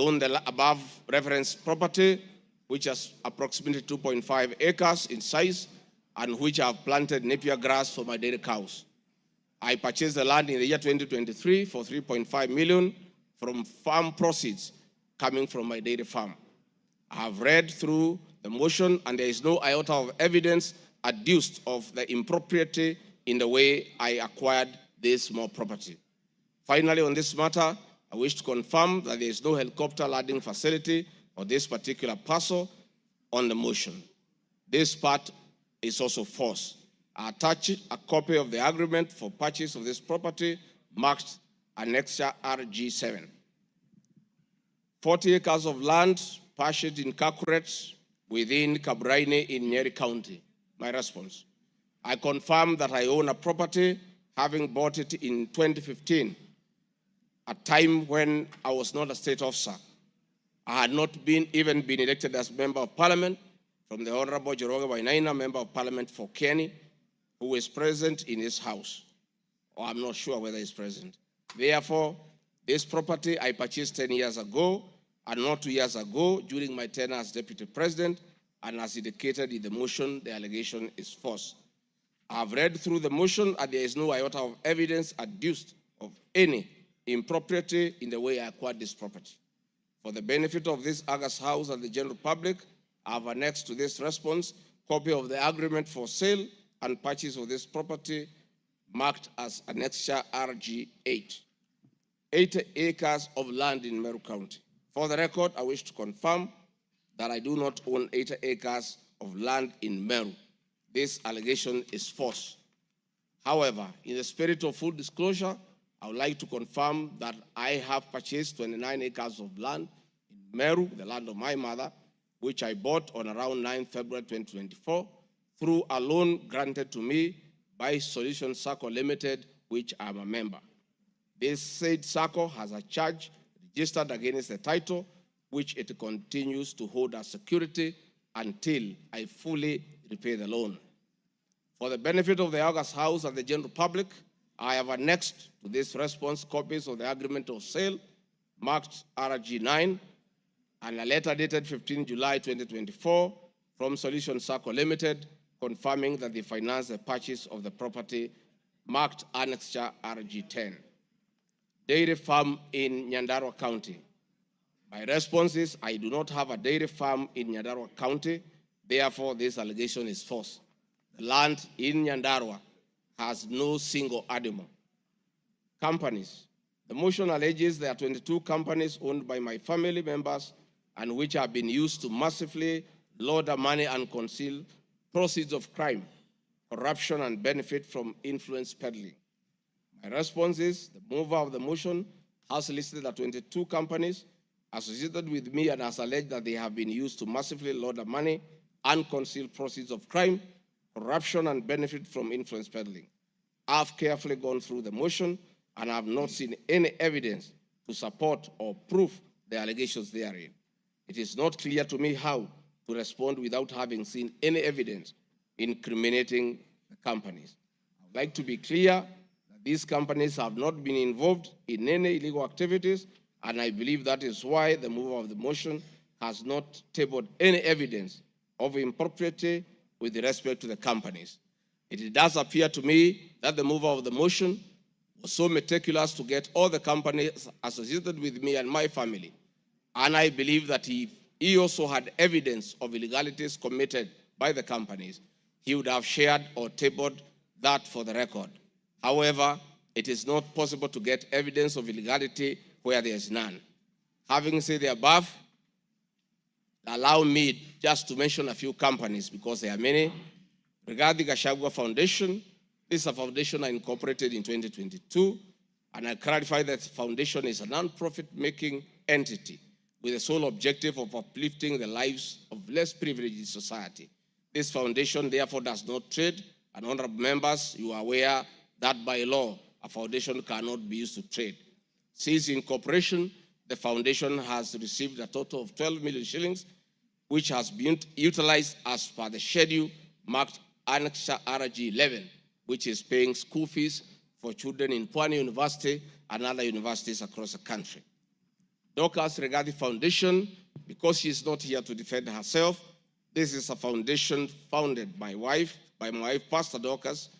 own the above referenced property, which is approximately 2.5 acres in size, and which I have planted napier grass for my dairy cows. I purchased the land in the year 2023 for 3.5 million from farm proceeds coming from my dairy farm. I have read through the motion, and there is no iota of evidence adduced of the impropriety in the way I acquired this small property. Finally, on this matter, I wish to confirm that there is no helicopter landing facility for this particular parcel on the motion. This part is also false. I attach a copy of the agreement for purchase of this property marked Annexure RG7. 40 acres of land purchased in Kakuret within Kabraine in Nyeri County. My response: I confirm that I own a property, having bought it in 2015, a time when I was not a state officer. I had not even been elected as Member of Parliament from the Honorable Joroge Wainaina, Member of Parliament for Kenny, who is present in his house, or I'm not sure whether he's present. Therefore, this property I purchased 10 years ago, and not 2 years ago during my tenure as Deputy President, and as indicated in the motion, the allegation is false. I have read through the motion, and there is no iota of evidence adduced of any impropriety in the way I acquired this property. For the benefit of this August House and the general public, I have annexed to this response copy of the agreement for sale and purchase of this property marked as Annexure RG8. 80 acres of land in Meru County. For the record, I wish to confirm that I do not own 80 acres of land in Meru. This allegation is false. However, in the spirit of full disclosure, I would like to confirm that I have purchased 29 acres of land in Meru, the land of my mother, which I bought on around 9 February 2024 through a loan granted to me by Solution Circle Limited, which I'm a member. This said circle has a charge registered against the title, which it continues to hold as security until I fully repay the loan. For the benefit of the August House and the general public, I have annexed to this response copies of the agreement of sale marked RG9 and a letter dated 15 July 2024 from Solution Circle Limited confirming that they financed the purchase of the property marked Annexure RG10. Dairy farm in Nyandarua County. My response is I do not have a dairy farm in Nyandarua County, therefore this allegation is false. The land in Nyandarua has no single animal. Companies. The motion alleges there are 22 companies owned by my family members and which have been used to massively launder money and conceal proceeds of crime, corruption, and benefit from influence peddling. My response is the mover of the motion has listed the 22 companies associated with me and has alleged that they have been used to massively launder money and conceal proceeds of crime, corruption, and benefit from influence peddling. I've carefully gone through the motion and have not seen any evidence to support or prove the allegations therein. It is not clear to me how to respond without having seen any evidence incriminating the companies. I would like to be clear that these companies have not been involved in any illegal activities, and I believe that is why the mover of the motion has not tabled any evidence of impropriety with respect to the companies. It does appear to me that the mover of the motion was so meticulous to get all the companies associated with me and my family, and I believe that he also had evidence of illegalities committed by the companies. He would have shared or tabled that for the record. However, it is not possible to get evidence of illegality where there is none. Having said the above, allow me just to mention a few companies because there are many. Regarding Gachagua Foundation, this is a foundation I incorporated in 2022, and I clarify that the foundation is a non-profit making entity with the sole objective of uplifting the lives of less privileged in society. This foundation therefore does not trade, and honorable members, you are aware that by law, a foundation cannot be used to trade. Since incorporation, the foundation has received a total of 12 million shillings, which has been utilized as per the schedule marked Annexure RG11, which is paying school fees for children in Pwani University and other universities across the country. Dorcas Regadi Foundation, because she is not here to defend herself, this is a foundation founded by my wife, Pastor Dorcas,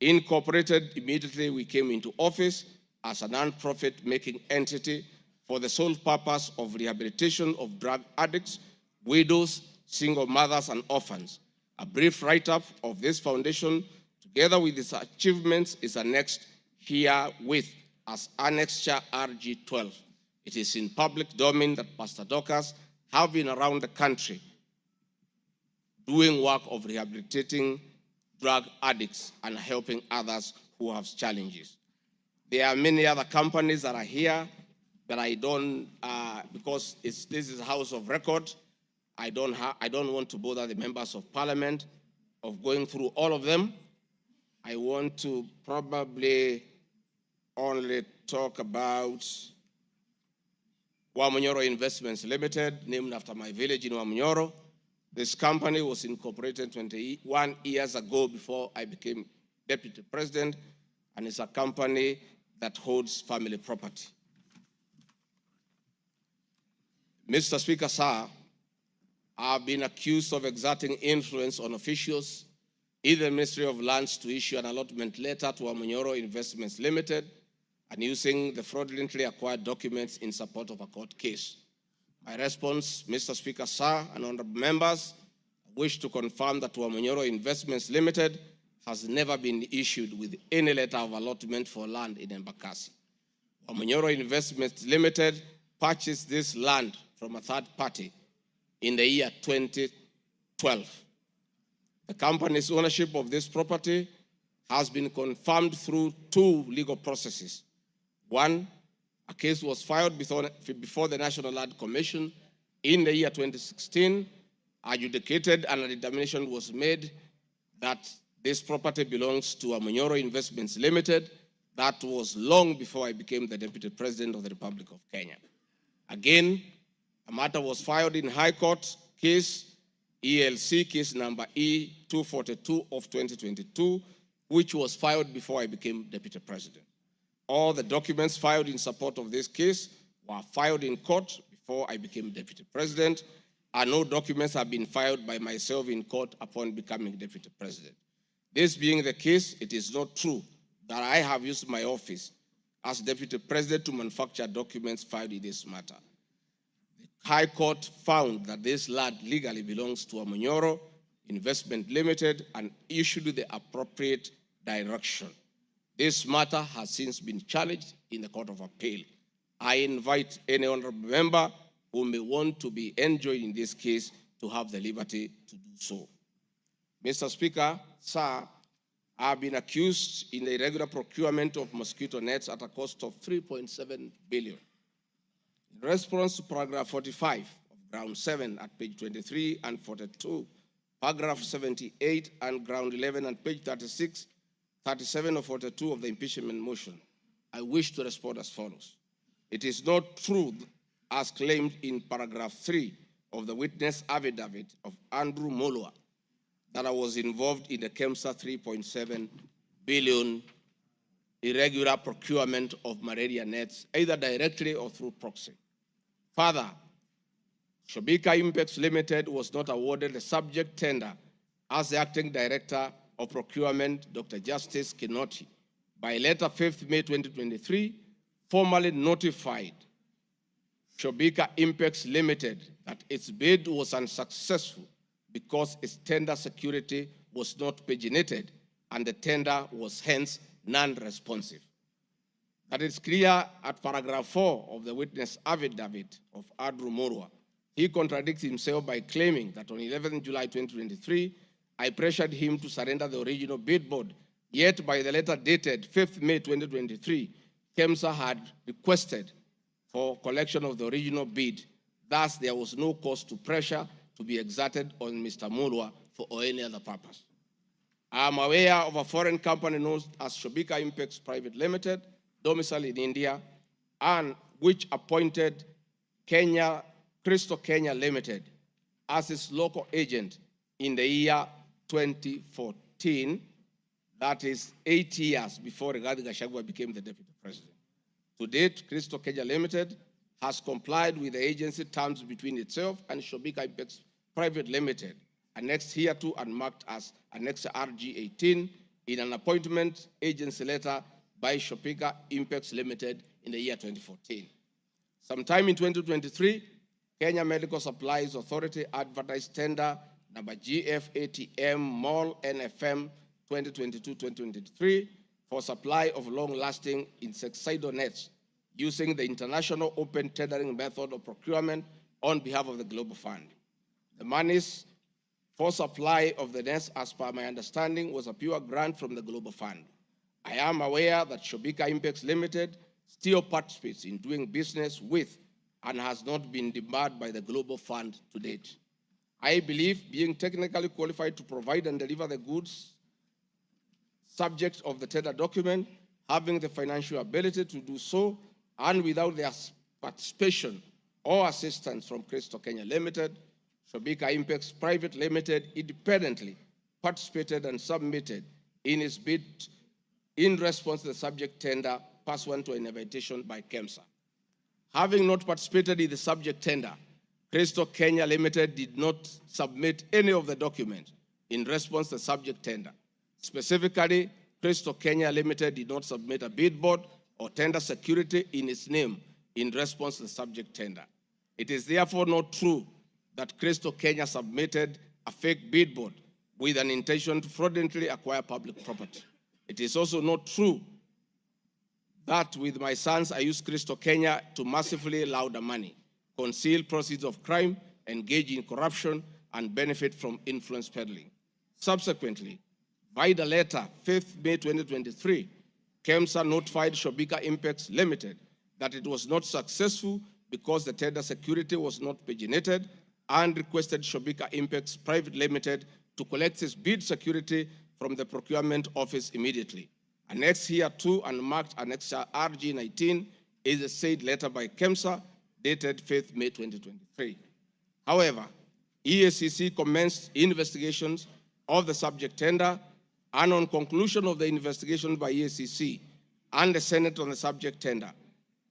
incorporated immediately we came into office as a non-profit making entity for the sole purpose of rehabilitation of drug addicts, widows, single mothers, and orphans. A brief write-up of this foundation, together with its achievements, is annexed herewith as Annexure RG12. It is in public domain that Pastor Dorcas have been around the country doing work of rehabilitating drug addicts and helping others who have challenges. There are many other companies that are here, but I don't, because this is a house of record, I don't want to bother the members of parliament of going through all of them. I want to probably only talk about Wamunyoro Investments Limited, named after my village in Wamunyoro. This company was incorporated 21 years ago before I became deputy president, and it's a company that holds family property. Mr. Speaker, sir, I've been accused of exerting influence on officials in the Ministry of Lands to issue an allotment letter to Wamunyoro Investments Limited and using the fraudulently acquired documents in support of a court case. My response, Mr. Speaker, sir, and honorable members, I wish to confirm that Wamunyoro Investments Limited has never been issued with any letter of allotment for land in Embakasi. Wamunyoro Investments Limited purchased this land from a third party in the year 2012. The company's ownership of this property has been confirmed through two legal processes. One, a case was filed before the National Land Commission in the year 2016, adjudicated, and a determination was made that this property belongs to Wamunyoro Investments Limited. That was long before I became the Deputy President of the Republic of Kenya. Again, a matter was filed in High Court, case ELC, case number E242 of 2022, which was filed before I became Deputy President. All the documents filed in support of this case were filed in court before I became Deputy President, and no documents have been filed by myself in court upon becoming Deputy President. This being the case, it is not true that I have used my office as Deputy President to manufacture documents filed in this matter. The High Court found that this land legally belongs to Wamunyoro Investment Limited and issued the appropriate direction. This matter has since been challenged in the Court of Appeal. I invite any honorable member who may want to be enjoined in this case to have the liberty to do so. Mr. Speaker, sir, I have been accused in the irregular procurement of mosquito nets at a cost of 3.7 billion. In response to paragraph 45 of ground 7 at page 23 and 42, paragraph 78 and ground 11 and page 36, 37 or 42 of the impeachment motion, I wish to respond as follows. It is not true, as claimed in paragraph 3 of the witness affidavit of Andrew Mulwa, that I was involved in the KEMSA 3.7 billion irregular procurement of malaria nets, either directly or through proxy. Further, Shobika Impex Limited was not awarded the subject tender as the acting director of procurement, Dr. Justice Kinoti, by letter 5th May 2023, formally notified Shobika Impex Limited that its bid was unsuccessful because its tender security was not paginated and the tender was hence non-responsive. That is clear at paragraph 4 of the witness affidavit of Andrew Mulwa. He contradicts himself by claiming that on 11 July 2023, I pressured him to surrender the original bid board, yet by the letter dated 5th May 2023, KEMSA had requested for collection of the original bid. Thus, there was no cause to pressure to be exerted on Mr. Mulwa for any other purpose. I am aware of a foreign company known as Shobika Impex Private Limited, domiciled in India, and which appointed Crystal Kenya Limited as its local agent in the year 2014, that is 8 years before Gachagua became the deputy president. To date, Crystal Kenya Limited has complied with the agency terms between itself and Shobika IMPEACH Private Limited, annexed hereto and marked as Annex RG 18 in an appointment agency letter by Shobika IMPEACH Limited in the year 2014. Sometime in 2023, Kenya Medical Supplies Authority advertised tender number GFATM MOL NFM 2022-2023 for supply of long-lasting insecticidal nets using the international open tendering method of procurement on behalf of the Global Fund. The monies for supply of the nets, as per my understanding, was a pure grant from the Global Fund. I am aware that Shobika IMPEACH Limited still participates in doing business with and has not been debarred by the Global Fund to date. I believe being technically qualified to provide and deliver the goods subject of the tender document, having the financial ability to do so, and without their participation or assistance from Crystal Kenya Limited, Shobika IMPEACH Private Limited independently participated and submitted in its bid in response to the subject tender pursuant to an invitation by KEMSA. Having not participated in the subject tender, Crystal Kenya Limited did not submit any of the documents in response to the subject tender. Specifically, Crystal Kenya Limited did not submit a bid board or tender security in its name in response to the subject tender. It is therefore not true that Crystal Kenya submitted a fake bid board with an intention to fraudulently acquire public property. It is also not true that with my sons, I used Crystal Kenya to massively launder money, conceal proceeds of crime, engage in corruption, and benefit from influence peddling. Subsequently, by the letter 5th May 2023, KEMSA notified Shobika IMPEACH Limited that it was not successful because the tender security was not paginated and requested Shobika IMPEACH Private Limited to collect its bid security from the procurement office immediately. Annexed hereto and marked Annex RG 19 is a said letter by KEMSA dated 5th May 2023. However, EACC commenced investigations of the subject tender, and on conclusion of the investigation by EACC and the Senate on the subject tender,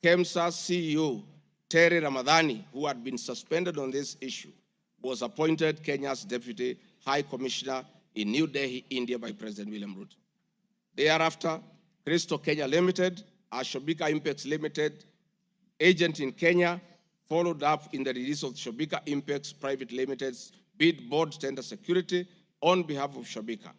KEMSA CEO Terry Ramadhani, who had been suspended on this issue, was appointed Kenya's Deputy High Commissioner in New Delhi, India by President William Ruto. Thereafter, Crystal Kenya Limited, a Shobika IMPEACH Limited agent in Kenya, followed up in the release of Shobika IMPEACH Private Limited's bid board tender security on behalf of Shobika.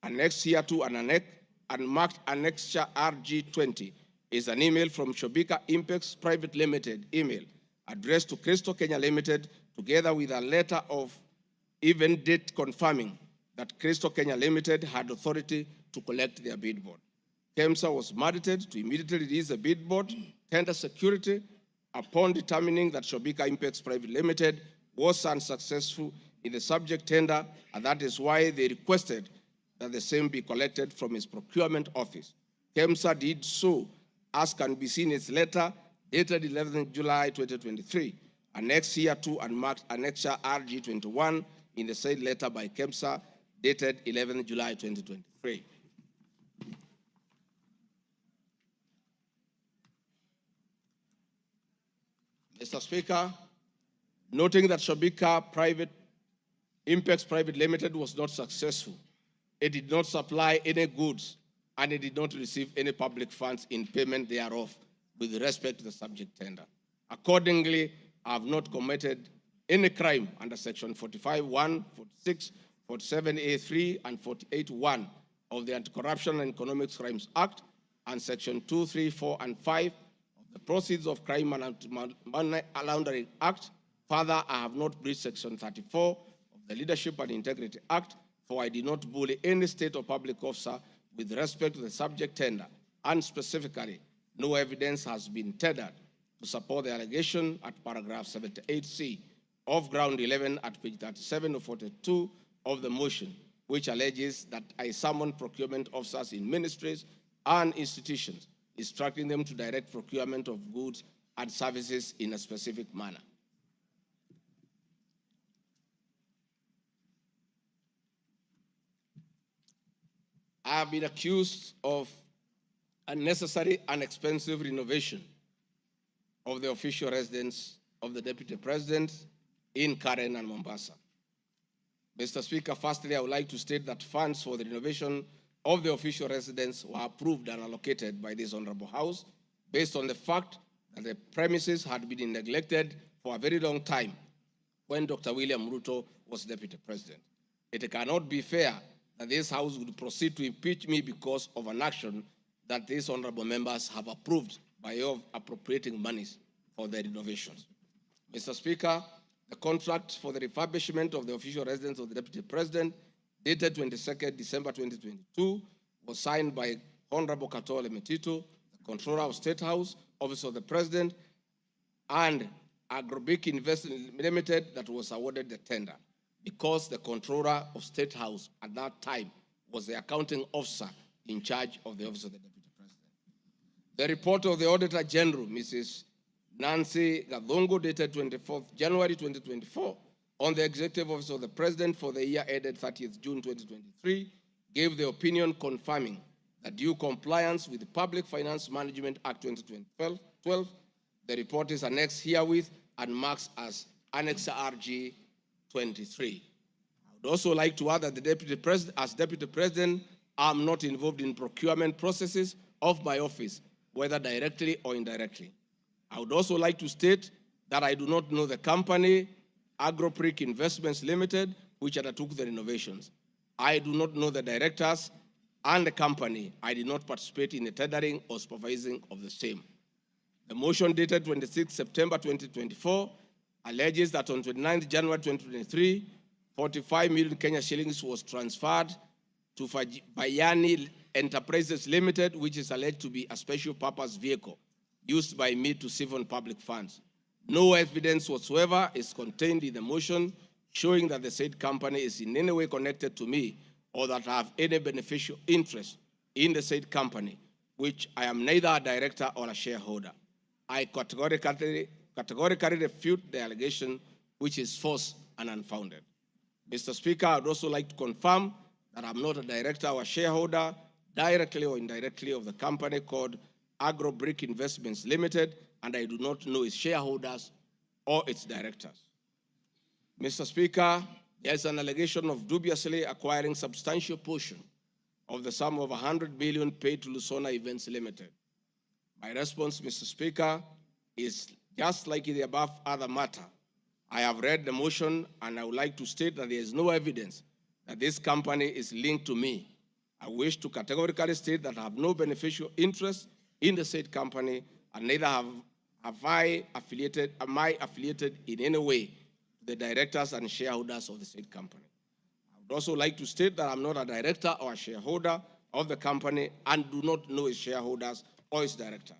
Annexed hereto and marked Annexure RG20 is an email from Shobika IMPEACH Private Limited email addressed to Crystal Kenya Limited, together with a letter of even date confirming that Crystal Kenya Limited had authority to collect their bid board. KEMSA was mandated to immediately release the bid board tender security upon determining that Shobika IMPEACH Private Limited was unsuccessful in the subject tender, and that is why they requested that the same be collected from its procurement office. KEMSA did so, as can be seen in its letter dated 11 July 2023, annexed hereto and marked Annexure RG 21 in the said letter by KEMSA dated 11 July 2023. Mr. Speaker, noting that Shobika IMPEACH Private Limited was not successful, it did not supply any goods, and it did not receive any public funds in payment thereof with respect to the subject tender. Accordingly, I have not committed any crime under Section 45(1), 46, 47A3, and 48(1) of the Anti-Corruption and Economic Crimes Act, and Section 2, 3, 4, and 5 of the Proceeds of Crime and Money Laundering Act. Further, I have not breached Section 34 of the Leadership and Integrity Act, for I did not bully any state or public officer with respect to the subject tender, and specifically, no evidence has been tendered to support the allegation at paragraph 78C of ground 11 at page 37 of 42 of the motion, which alleges that I summoned procurement officers in ministries and institutions, instructing them to direct procurement of goods and services in a specific manner. I have been accused of unnecessary and expensive renovation of the official residence of the Deputy President in Karen and Mombasa. Mr. Speaker, firstly, I would like to state that funds for the renovation of the official residence were approved and allocated by this Honorable House based on the fact that the premises had been neglected for a very long time when Dr. William Ruto was Deputy President. It cannot be fair that this House would proceed to impeach me because of an action that these honorable members have approved by way of appropriating monies for their renovations. Mr. Speaker, the contract for the refurbishment of the official residence of the Deputy President, dated 22nd December 2022, was signed by Honorable Katole Metito, the Controller of State House, Office of the President, and Agrobic Investment Limited that was awarded the tender, because the Controller of State House at that time was the accounting officer in charge of the Office of the Deputy President. The report of the Auditor General, Mrs. Nancy Gadongo, dated 24th January 2024, on the Executive Office of the President for the year ended 30th June 2023, gave the opinion confirming that due compliance with the Public Finance Management Act 2012, the report is annexed herewith and marks as Annex RG 23. I would also like to add that the Deputy President, as Deputy President, I'm not involved in procurement processes of my office, whether directly or indirectly. I would also like to state that I do not know the company, Agropric Investments Limited, which undertook the renovations. I do not know the directors and the company. I did not participate in the tendering or supervising of the same. The motion dated 26 September 2024 alleges that on 29 January 2023, 45 million Kenya shillings was transferred to Bayani Enterprises Limited, which is alleged to be a special purpose vehicle used by me to siphon public funds. No evidence whatsoever is contained in the motion showing that the said company is in any way connected to me or that I have any beneficial interest in the said company, which I am neither a director or a shareholder. I categorically refute the allegation, which is false and unfounded. Mr. Speaker, I would also like to confirm that I'm not a director or a shareholder, directly or indirectly, of the company called Agrobrick Investments Limited, and I do not know its shareholders or its directors. Mr. Speaker, there is an allegation of dubiously acquiring substantial portion of the sum of 100 billion paid to Lusona Events Limited. My response, Mr. Speaker, is just like in the above other matter. I have read the motion and I would like to state that there is no evidence that this company is linked to me. I wish to categorically state that I have no beneficial interest in the said company, and neither am I affiliated in any way to the directors and shareholders of the said company. I would also like to state that I'm not a director or a shareholder of the company and do not know its shareholders or its directors.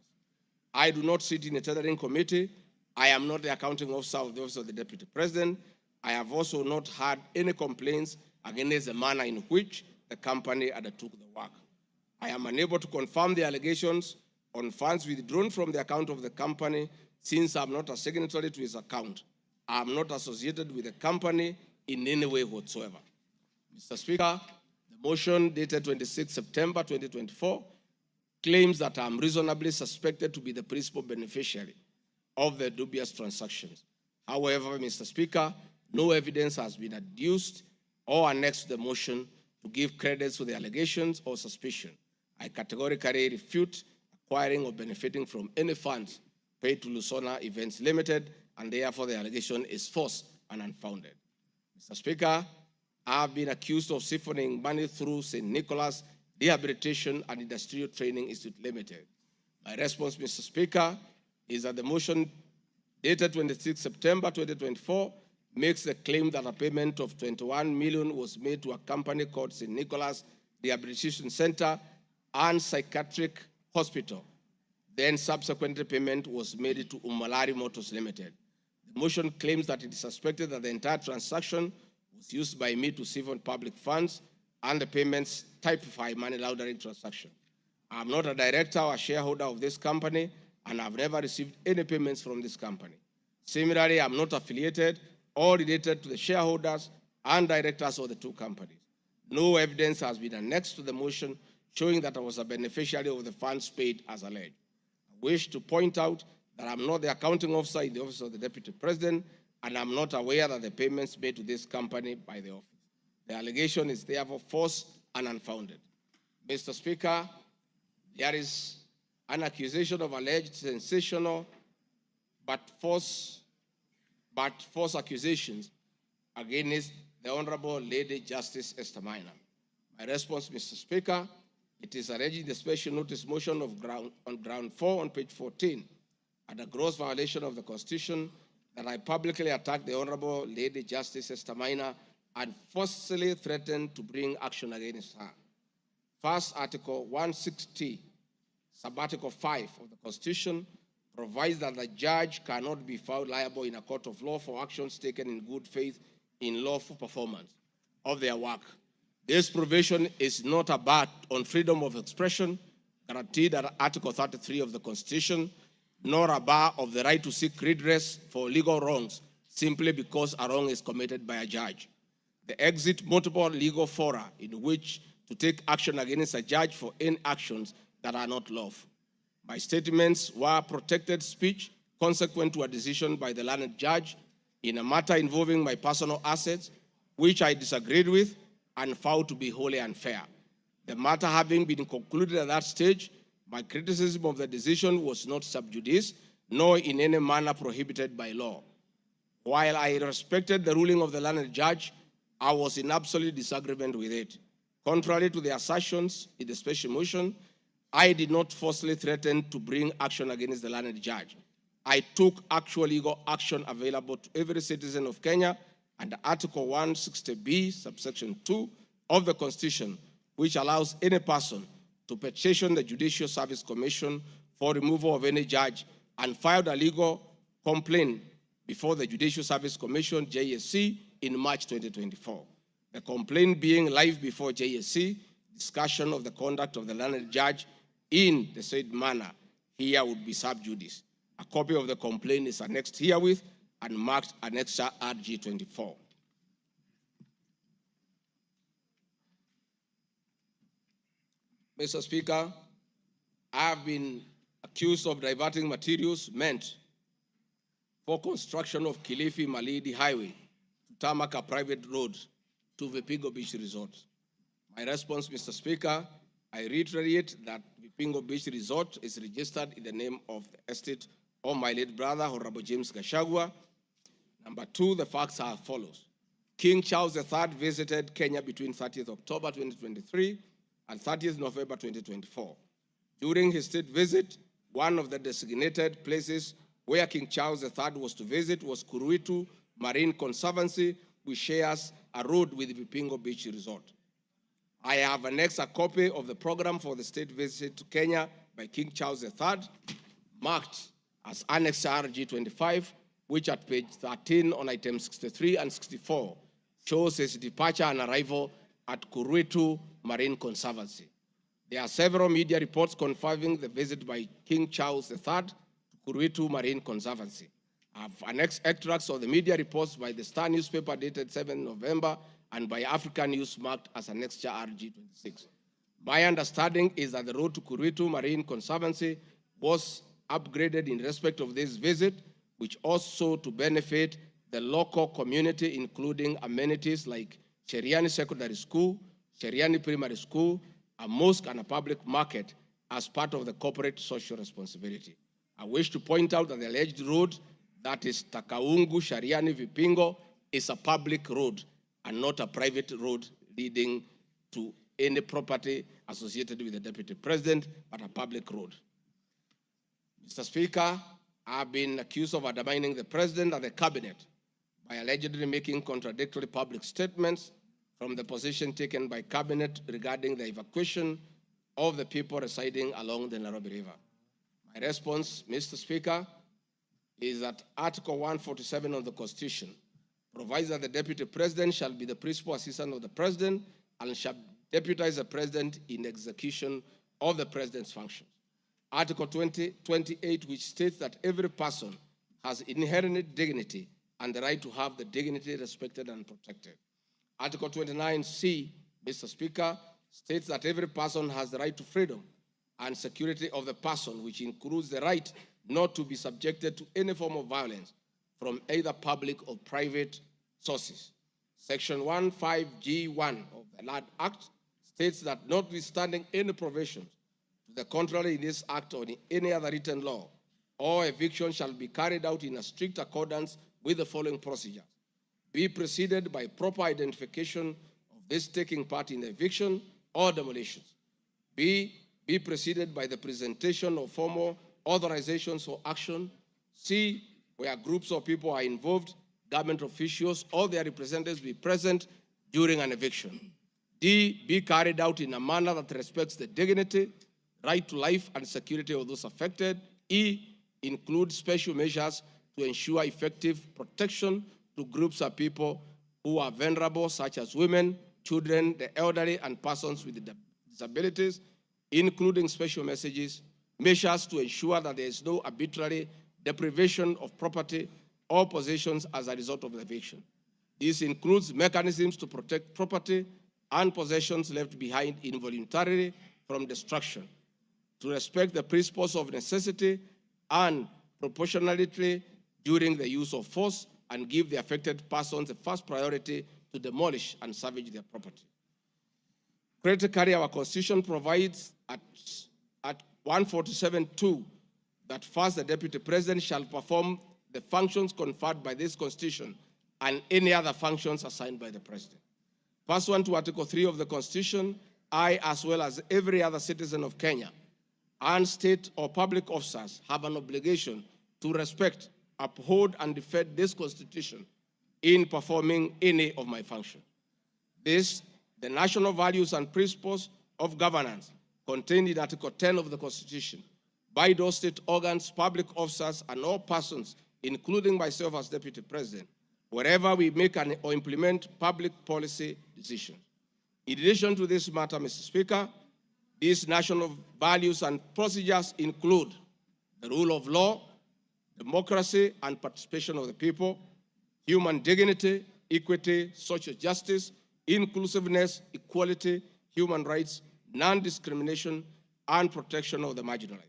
I do not sit in a tendering committee. I am not the accounting officer of the Office of the Deputy President. I have also not had any complaints against the manner in which the company undertook the work. I am unable to confirm the allegations on funds withdrawn from the account of the company since I'm not a signatory to its account. I am not associated with the company in any way whatsoever. Mr. Speaker, the motion dated 26 September 2024 claims that I'm reasonably suspected to be the principal beneficiary of the dubious transactions. However, Mr. Speaker, no evidence has been adduced or annexed to the motion to give credence to the allegations or suspicion. I categorically refute acquiring or benefiting from any funds paid to Lusona Events Limited, and therefore the allegation is false and unfounded. Mr. Speaker, I have been accused of siphoning money through St. Nicholas Rehabilitation and Industrial Training Institute Limited. My response, Mr. Speaker, is that the motion dated 26 September 2024 makes the claim that a payment of 21 million was made to a company called St. Nicholas Rehabilitation Center and Psychiatric Hospital. Then subsequently payment was made to Umalari Motors Limited. The motion claims that it is suspected that the entire transaction was used by me to siphon public funds and the payments typify money laundering transaction. I am not a director or a shareholder of this company, and I've never received any payments from this company. Similarly, I'm not affiliated or related to the shareholders and directors of the two companies. No evidence has been annexed to the motion showing that I was a beneficiary of the funds paid as alleged. I wish to point out that I'm not the accounting officer in the office of the Deputy President, and I'm not aware that the payments made to this company by the office. The allegation is therefore false and unfounded. Mr. Speaker, there is an accusation of alleged sensational but false accusations against the Honorable Lady Justice Esther Maina. My response, Mr. Speaker, it is alleged in the special notice motion on ground 4 on page 14, at a gross violation of the Constitution, that I publicly attacked the Honorable Lady Justice Esther Maina and forcefully threatened to bring action against her. First, Article 160, Subarticle 5 of the Constitution provides that the judge cannot be found liable in a court of law for actions taken in good faith in lawful performance of their work. This provision is not a bar on freedom of expression guaranteed under Article 33 of the Constitution, nor a bar of the right to seek redress for legal wrongs simply because a wrong is committed by a judge. The exit multiple legal fora in which to take action against a judge for any actions that are not lawful. My statements were protected speech consequent to a decision by the learned judge in a matter involving my personal assets, which I disagreed with and found to be wholly unfair. The matter having been concluded at that stage, my criticism of the decision was not sub judice, nor in any manner prohibited by law. While I respected the ruling of the learned judge, I was in absolute disagreement with it. Contrary to the assertions in the special motion, I did not falsely threaten to bring action against the learned judge. I took actual legal action available to every citizen of Kenya under Article 160B, subsection 2 of the Constitution, which allows any person to petition the Judicial Service Commission for removal of any judge, and filed a legal complaint before the Judicial Service Commission, JSC, in March 2024. The complaint being live before JSC, discussion of the conduct of the learned judge in the said manner here would be sub judice. A copy of the complaint is annexed herewith and marked Annexure RG 24. Mr. Speaker, I have been accused of diverting materials meant for construction of Kilifi Malindi Highway to tarmac a private road to Vipingo Beach Resort. My response, Mr. Speaker, I reiterate that Vipingo Beach Resort is registered in the name of the estate of my late brother, Honorable James Gachagua. Number two, the facts are as follows. King Charles III visited Kenya between 30th October 2023 and 30th November 2024. During his state visit, one of the designated places where King Charles III was to visit was Kuruitu Marine Conservancy, which shares a road with Vipingo Beach Resort. I have annexed a copy of the program for the state visit to Kenya by King Charles III, marked as Annex RG25, which at page 13 on items 63 and 64 shows his departure and arrival at Kuruitu Marine Conservancy. There are several media reports confirming the visit by King Charles III to Kuruitu Marine Conservancy. I have annexed extracts of the media reports by the Star newspaper dated 7 November and by African News marked as Annexure RG26. My understanding is that the road to Kuruitu Marine Conservancy was upgraded in respect of this visit, which also to benefit the local community, including amenities like Cheriani Secondary School, Cheriani Primary School, a mosque, and a public market as part of the corporate social responsibility. I wish to point out that the alleged road, that is Takaungu Shariani Vipingo, is a public road and not a private road leading to any property associated with the Deputy President, but a public road. Mr. Speaker, I have been accused of undermining the President and the Cabinet by allegedly making contradictory public statements from the position taken by Cabinet regarding the evacuation of the people residing along the Nairobi River. My response, Mr. Speaker, is that Article 147 of the Constitution provides that the Deputy President shall be the principal assistant of the President and shall deputize the President in execution of the President's functions. Article 28, which states that every person has inherent dignity and the right to have the dignity respected and protected. Article 29C, Mr. Speaker, states that every person has the right to freedom and security of the person, which includes the right not to be subjected to any form of violence from either public or private sources. Section 15G1 of the Land Act states that notwithstanding any provisions to the contrary in this act or in any other written law, all eviction shall be carried out in a strict accordance with the following procedures. Be preceded by proper identification of this taking part in the eviction or demolitions. B, be preceded by the presentation of formal authorizations for action. C, where groups of people are involved, government officials or their representatives be present during an eviction. D, be carried out in a manner that respects the dignity, right to life and security of those affected. E, include special measures to ensure effective protection to groups of people who are vulnerable, such as women, children, the elderly, and persons with disabilities, including special measures to ensure that there is no arbitrary deprivation of property or possessions as a result of the eviction. This includes mechanisms to protect property and possessions left behind involuntarily from destruction, to respect the principles of necessity and proportionality during the use of force, and give the affected persons the first priority to demolish and salvage their property. Critically, our Constitution provides at 147(2) that first the Deputy President shall perform the functions conferred by this Constitution and any other functions assigned by the President. Pursuant to Article 3 of the Constitution, I, as well as every other citizen of Kenya, and state or public officers have an obligation to respect, uphold, and defend this Constitution in performing any of my functions. This, the national values and principles of governance contained in Article 10 of the Constitution, by those state organs, public officers, and all persons, including myself as Deputy President, wherever we make or implement public policy decisions. In addition to this matter, Mr. Speaker, these national values and procedures include the rule of law, democracy and participation of the people, human dignity, equity, social justice, inclusiveness, equality, human rights, non-discrimination, and protection of the marginalized.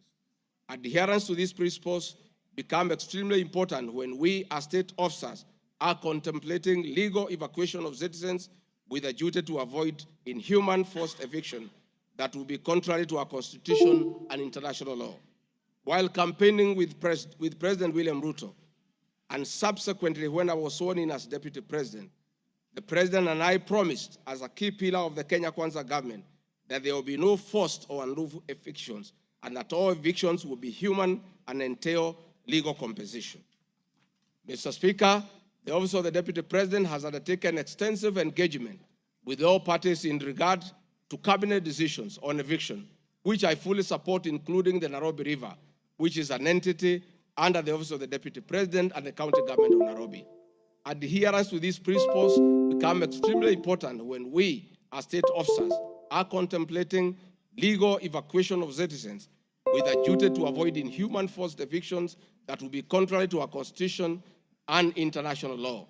Adherence to these principles become extremely important when we as state officers are contemplating legal evacuation of citizens with a duty to avoid inhuman forced eviction that will be contrary to our Constitution and international law. While campaigning with President William Ruto, and subsequently when I was sworn in as Deputy President, the President and I promised as a key pillar of the Kenya Kwanza government that there will be no forced or unlawful evictions and that all evictions will be human and entail legal compensation. Mr. Speaker, the Office of the Deputy President has undertaken extensive engagement with all parties in regard to cabinet decisions on eviction, which I fully support, including the Nairobi River, which is an entity under the Office of the Deputy President and the County Government of Nairobi. Adherence to these principles become extremely important when we, as state officers, are contemplating legal evacuation of citizens with a duty to avoid inhuman forced evictions that will be contrary to our Constitution and international law.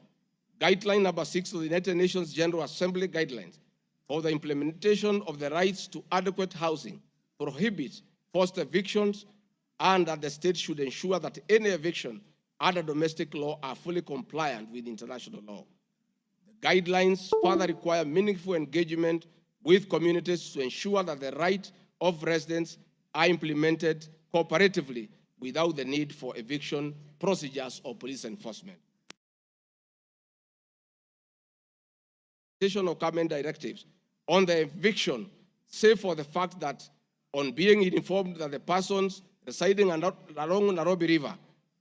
Guideline number 6 of the United Nations General Assembly Guidelines for the implementation of the rights to adequate housing prohibits forced evictions, and that the state should ensure that any eviction under domestic law are fully compliant with international law. The guidelines further require meaningful engagement with communities to ensure that the rights of residents are implemented cooperatively without the need for eviction procedures or police enforcement. Of government directives on the eviction, save for the fact that on being informed that the persons residing along Nairobi River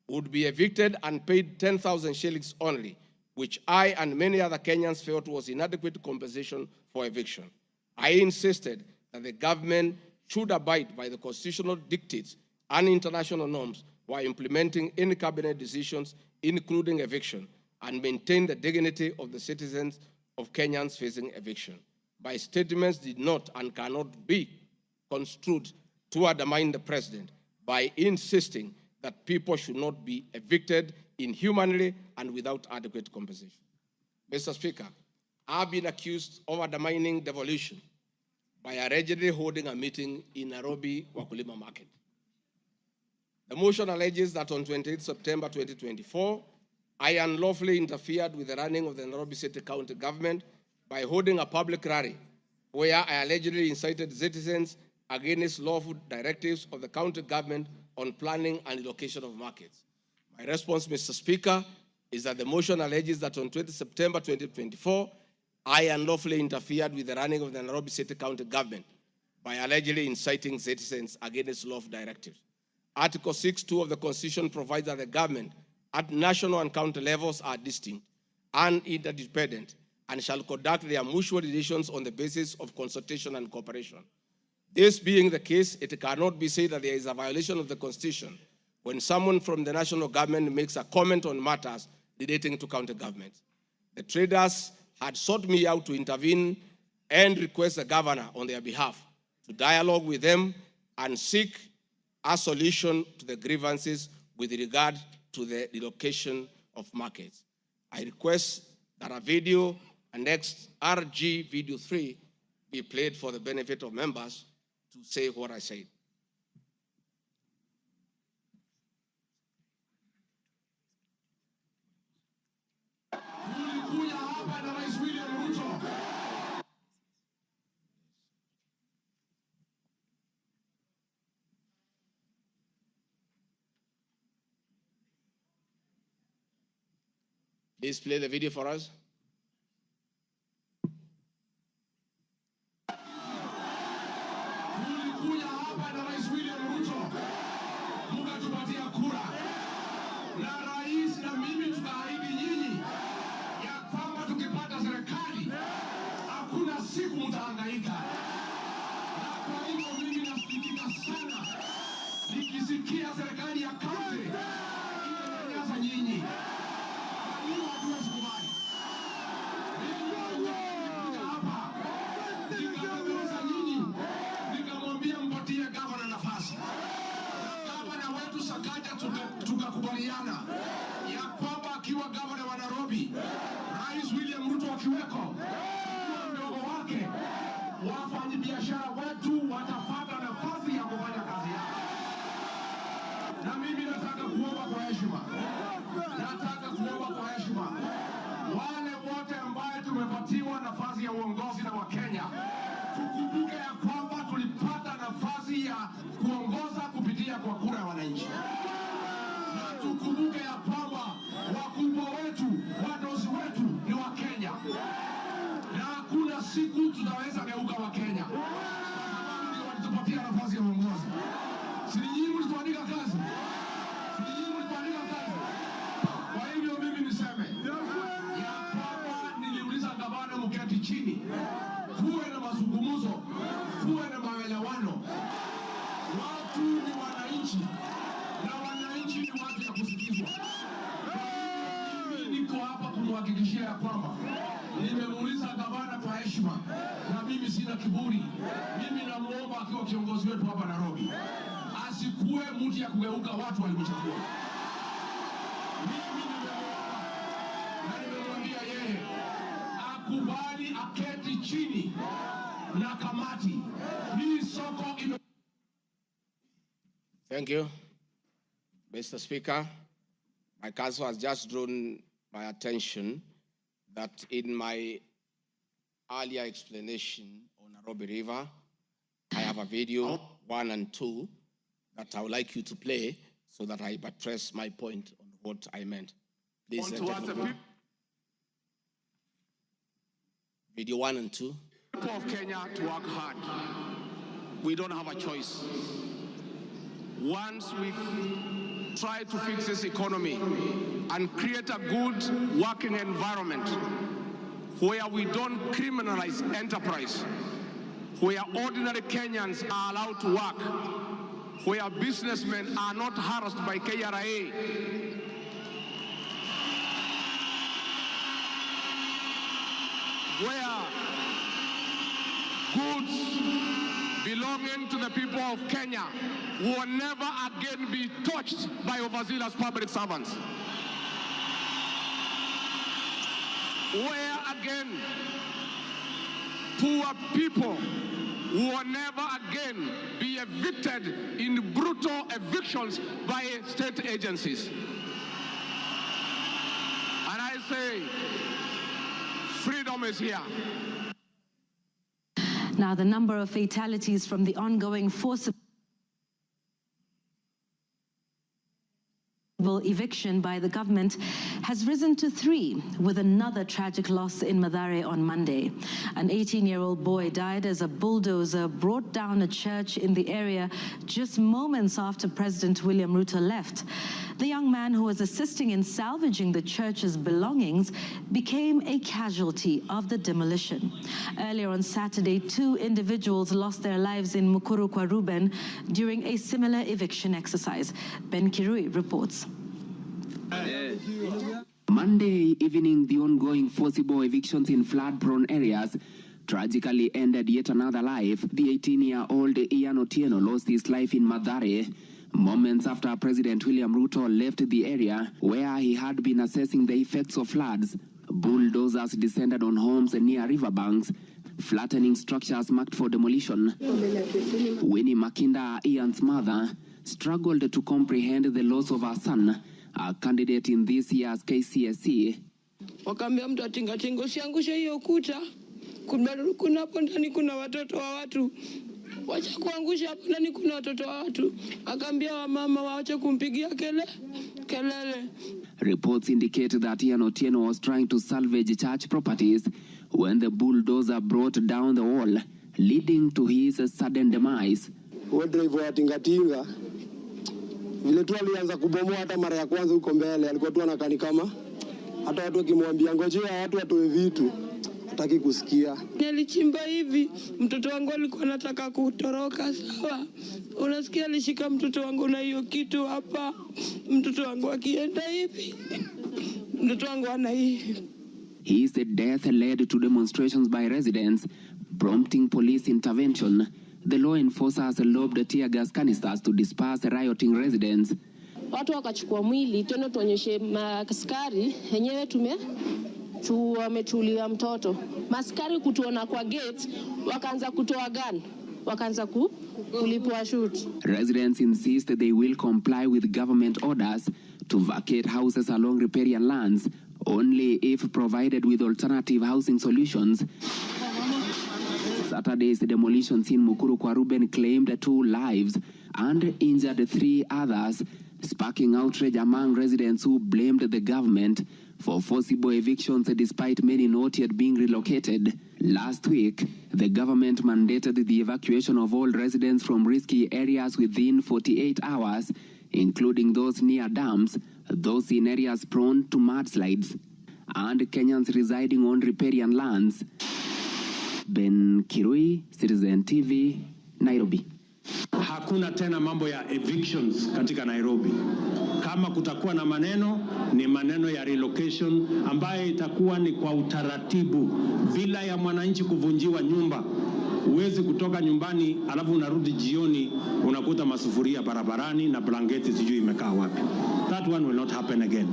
would be evicted and paid 10,000 shillings only, which I and many other Kenyans felt was inadequate compensation for eviction. I insisted that the government should abide by the constitutional dictates and international norms while implementing any cabinet decisions, including eviction, and maintain the dignity of the citizens of Kenyans facing eviction. My statements did not and cannot be construed to undermine the president by insisting that people should not be evicted inhumanly and without adequate compensation. Mr. Speaker, I've been accused of undermining devolution by allegedly holding a meeting in Nairobi Wakulima Market. The motion alleges that on 28 September 2024, I unlawfully interfered with the running of the Nairobi City County government by holding a public rally where I allegedly incited citizens against lawful directives of the county government on planning and allocation of markets. My response, Mr. Speaker, is that the motion alleges that on 20 September 2024, I unlawfully interfered with the running of the Nairobi City County government by allegedly inciting citizens against lawful directives. Article 6(2) of the Constitution provides that the government at national and county levels are distinct and interdependent and shall conduct their mutual relations on the basis of consultation and cooperation. This being the case, it cannot be said that there is a violation of the Constitution when someone from the national government makes a comment on matters relating to county governments. The traders had sought me out to intervene and request the governor on their behalf to dialogue with them and seek a solution to the grievances with regard to the relocation of markets. I request that a video annexed RG Video 3 be played for the benefit of members to say what I said. Please play the video for us. Tukakubaliana ya kwamba akiwa gavana wa Nairobi, Rais William Ruto akiweko, mdogo wake, wafanyabiashara wetu watapata nafasi ya kufanya kazi yao. Na mimi nataka kuomba kwa heshima, wale wote ambao tumepatiwa nafasi ya uongozi na Wakenya, tukumbuke ya kwamba tulipata nafasi ya kuongoza kupitia kwa kura ya wananchi. Na tukumbuke ya kwamba wakubwa wetu, wadosi wetu ni Wakenya. Na hakuna siku tutaweza geuka Wakenya. Ndio walitupatia nafasi ya uongozi. Si nyinyi mlituandika kazi? Kwa hivyo mimi niseme ya kwamba niliuliza gavana mketi chini, kuwe na mazungumzo, kuwe na maelewano. Watu ni wananchi na wananchi ni watu ya kusikizwa. Mimi niko hapa kumhakikishia ya kwamba nimemuuliza gavana kwa heshima, na mimi sina kiburi. Mimi namuomba akiwa kiongozi wetu hapa Nairobi, asikuwe mtu ya kugeuka watu walimchagua. Mimi nimemwambia yeye akubali aketi chini na kamati. Hii soko ime... Thank you, Mr. Speaker. My counsel has just drawn my attention that in my earlier explanation on Nairobi River, I have a video 1 and 2 that I would like you to play so that I buttress my point on what I meant. Please, video 1 and 2. People of Kenya to work hard. We don't have a choice. Once we try to fix this economy and create a good working environment where we don't criminalize enterprise, where ordinary Kenyans are allowed to work, where businessmen are not harassed by KRA, where goods belonging to the people of Kenya will never again be touched by overzealous public servants. Where again poor people will never again be evicted in brutal evictions by state agencies. And I say, freedom is here. Now, the number of fatalities from the ongoing forcible eviction by the government has risen to 3, with another tragic loss in Mathare on Monday. An 18-year-old boy died as a bulldozer brought down a church in the area just moments after President William Ruto left. The young man, who was assisting in salvaging the church's belongings, became a casualty of the demolition. Earlier on Saturday, 2 individuals lost their lives in Mukuru kwa Ruben during a similar eviction exercise. Ben Kirui reports. Monday evening, the ongoing forcible evictions in flood-prone areas tragically ended yet another life. The 18-year-old Ian Otieno lost his life in Mathare moments after President William Ruto left the area where he had been assessing the effects of floods. Bulldozers descended on homes near riverbanks, flattening structures marked for demolition. Winnie Makinda, Ian's mother, struggled to comprehend the loss of her son, a candidate in this year's KCSE. Wakaambia mtu atingatinga usiangushe hiyo ukuta. Kuna hapo ndani kuna watoto wa watu. Wacha kuangusha hapo ndani kuna watoto wa watu. Akaambia wamama waache kumpigia kelele. Reports indicate that Ian Otieno was trying to salvage church properties when the bulldozer brought down the wall, leading to his sudden demise. Driver wa tingatinga vile tu alianza kubomoa hata mara ya kwanza huko mbele, alikuwa tu anakani kama hata watu wakimwambia ngojea watu watoe vitu hataki kusikia. Nilichimba hivi, mtoto wangu alikuwa anataka kutoroka, sawa. Unasikia alishika mtoto wangu na hiyo kitu hapa. Mtoto wangu akienda hivi, mtoto wangu ana hii. His death led to demonstrations by residents, prompting police intervention. The law enforcers lobbed tear gas canisters to disperse rioting residents. Watu wakachukua mwili tena tuonyeshe maskari yenyewe wametulia mtoto. Maskari kutuona kwa gate wakaanza kutoa gun, wakaanza kulipua shoot. Residents insist they will comply with government orders to vacate houses along riparian lands only if provided with alternative housing solutions. Saturday's demolitions in Mukuru kwa Ruben claimed 2 lives and injured 3 others, sparking outrage among residents who blamed the government for forcible evictions despite many not yet being relocated. Last week, the government mandated the evacuation of all residents from risky areas within 48 hours, including those near dams, those in areas prone to mudslides, and Kenyans residing on riparian lands. Ben Kirui, Citizen TV, Nairobi. Hakuna tena mambo ya evictions katika Nairobi. Kama kutakuwa na maneno, ni maneno ya relocation ambayo itakuwa ni kwa utaratibu bila ya mwananchi kuvunjiwa nyumba. Uwezi kutoka nyumbani alafu unarudi jioni unakuta masufuria barabarani na blanketi sijui imekaa wapi. That one will not happen again.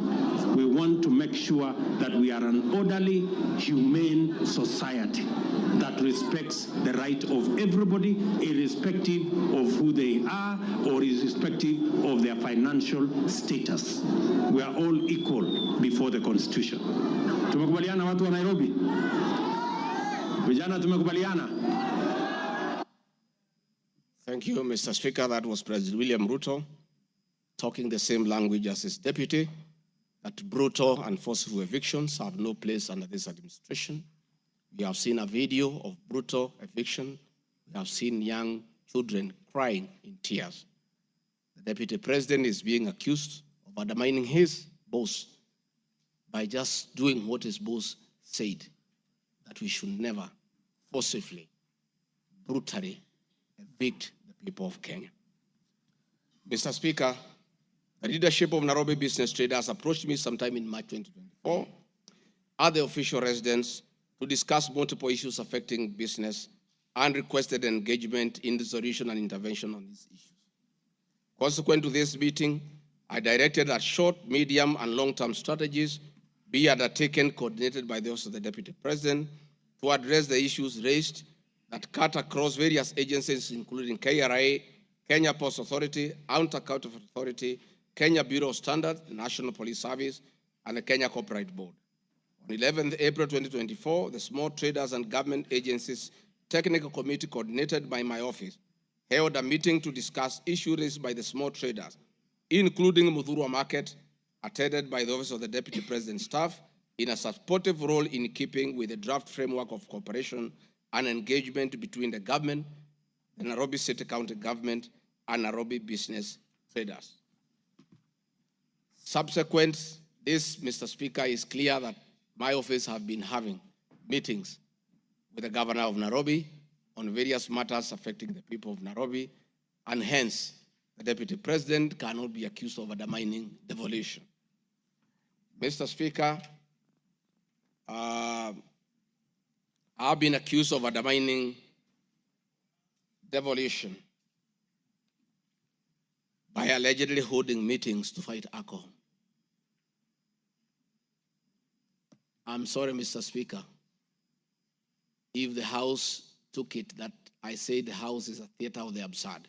We want to make sure that we are an orderly, humane society that respects the right of everybody, irrespective of who they are or irrespective of their financial status. We are all equal before the Constitution. Tumekubaliana watu wa Nairobi? Vijana tumekubaliana? Thank you, Mr. Speaker. That was President William Ruto talking the same language as his deputy, that brutal and forceful evictions have no place under this administration. We have seen a video of brutal eviction. We have seen young children crying in tears. The deputy president is being accused of undermining his boss by just doing what his boss said, that we should never forcibly, brutally evict the people of Kenya. Mr. Speaker, the leadership of Nairobi business traders approached me sometime in March 2024 at the official residence to discuss multiple issues affecting business and requested engagement in the solution and intervention on these issues. Consequent to this meeting, I directed that short, medium, and long-term strategies be undertaken, coordinated by the Office of the Deputy President, to address the issues raised that cut across various agencies, including KRA, Kenya Post Authority, Anti-Counterfeit Authority, Kenya Bureau of Standards, the National Police Service, and the Kenya Copyright Board. On 11th April 2024, the Small Traders and Government Agencies Technical Committee, coordinated by my office, held a meeting to discuss issues raised by the small traders, including Muthurwa Market, attended by the Office of the Deputy President's staff, in a supportive role in keeping with the draft framework of cooperation and engagement between the government, the Nairobi City County government, and Nairobi business traders. Subsequent this, Mr. Speaker, is clear that my office have been having meetings with the governor of Nairobi on various matters affecting the people of Nairobi, and hence the Deputy President cannot be accused of undermining devolution. Mr. Speaker, I've been accused of undermining devolution by allegedly holding meetings to fight alcohol. I'm sorry, Mr. Speaker, if the House took it that I say the House is a theater of the absurd.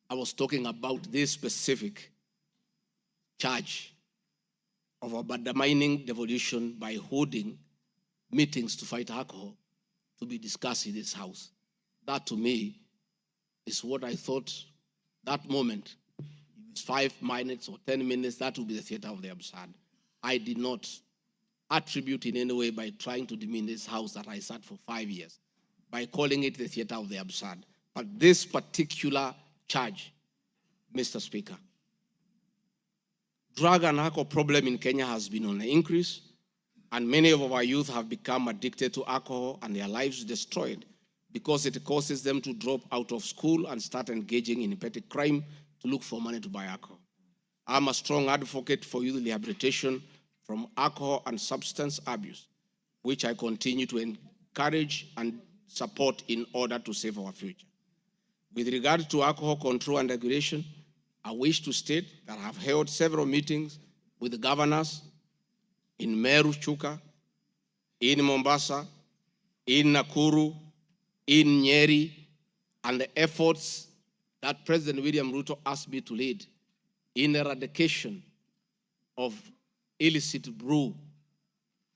I was talking about this specific charge of undermining devolution by holding meetings to fight alcohol to be discussed in this House. That, to me, is what I thought that moment. If it's 5 minutes or 10 minutes, that would be the theater of the absurd. I did not attribute in any way by trying to demean this House that I sat for 5 years, by calling it the theater of the absurd. But this particular charge, Mr. Speaker, drug and alcohol problem in Kenya has been on the increase, and many of our youth have become addicted to alcohol and their lives destroyed because it causes them to drop out of school and start engaging in petty crime to look for money to buy alcohol. I'm a strong advocate for youth rehabilitation from alcohol and substance abuse, which I continue to encourage and support in order to save our future. With regard to alcohol control and regulation, I wish to state that I have held several meetings with the governors in Meru, Chuka, in Mombasa, in Nakuru, in Nyeri, and the efforts that President William Ruto asked me to lead in eradication of illicit brew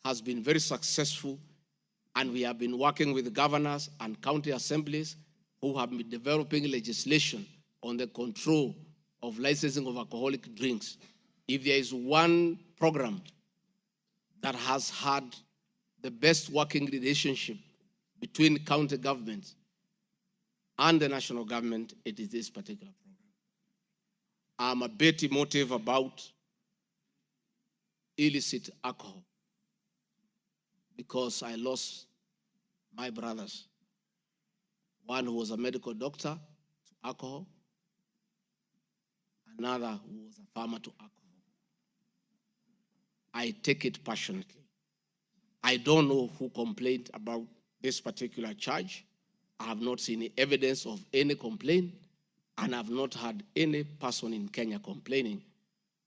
has been very successful, and we have been working with the governors and county assemblies who have been developing legislation on the control of licensing of alcoholic drinks. If there is one program that has had the best working relationship between county governments and the national government, it is this particular program. I'm a bit emotive about illicit alcohol because I lost my brothers. One who was a medical doctor to alcohol, another who was a farmer to alcohol. I take it passionately. I don't know who complained about this particular charge. I have not seen any evidence of any complaint, and I have not had any person in Kenya complaining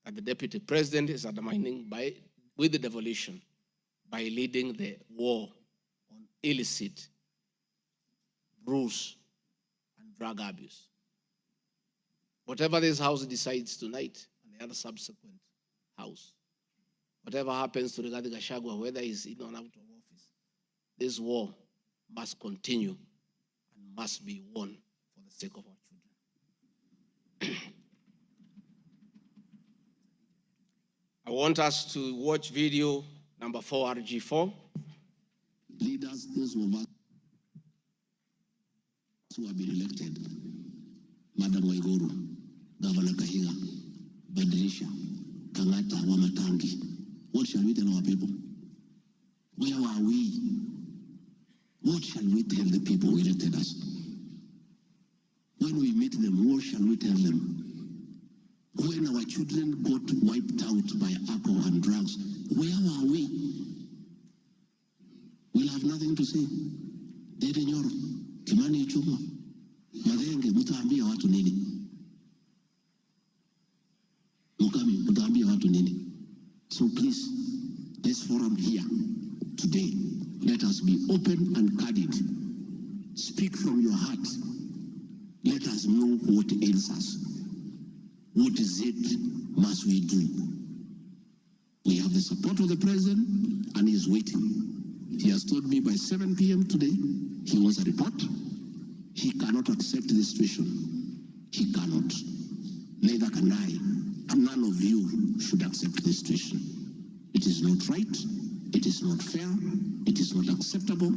that the Deputy President is undermining with the devolution by leading the war on illicit brews and drug abuse. Whatever this House decides tonight and the other subsequent House, whatever happens to Rigathi Gachagua, whether he's in or out of office, this war must continue and must be won for the sake of our children. I want us to watch video number 4, RG4. Leaders, those of us who have been elected, Madam Waiguru, Governor Kahiga, Badirisha, Kangata, Wamatangi, what shall we tell our people? Where are we? What shall we tell the people who elected us? When we meet them, what shall we tell them? When our children got wiped out by alcohol and drugs, where are we? We'll have nothing to say. Dede Nyoro, Kimani Ichung'wa, Madenge, mutaambia watu nini? Mukami, mutaambia watu nini? So please, this forum here today, let us be open and candid Speak from your heart. Let us know what ails us. What is it must we do? We have the support of the president, and he is waiting. He has told me by 7 p.m. today, he wants a report. He cannot accept the situation. He cannot. Neither can I. And none of you should accept this situation. It is not right. It is not fair. It is not acceptable.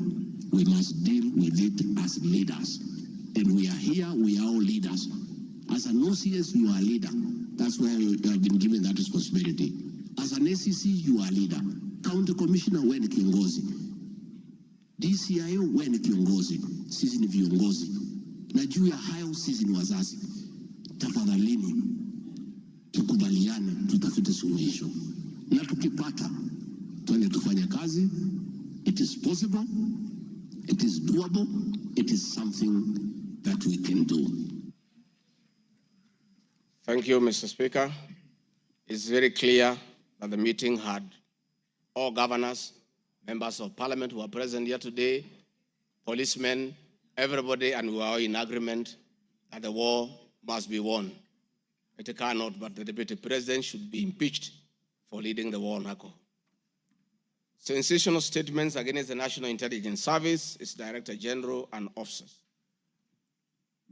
We must deal with it as leaders. And we are here, we are all leaders. As an OCS, you are a leader. That's why you have been given that responsibility. As an ACC, you are a leader. County Commissioner, wewe ni kiongozi. DCIO, wewe ni kiongozi. Sisi ni viongozi. Na juu ya hayo, sisi ni wazazi. Tafadhalini, tukubaliane, tutafute suluhisho. Na tukipata, tuende tufanye kazi. It is possible. It is doable. It is something that we can do. Thank you, Mr. Speaker. It's very clear that the meeting had all governors, members of parliament who are present here today, policemen, everybody, and we are all in agreement that the war must be won. It cannot, but the deputy president should be impeached for leading the war on alcohol. Sensational statements against the National Intelligence Service, its Director General, and officers.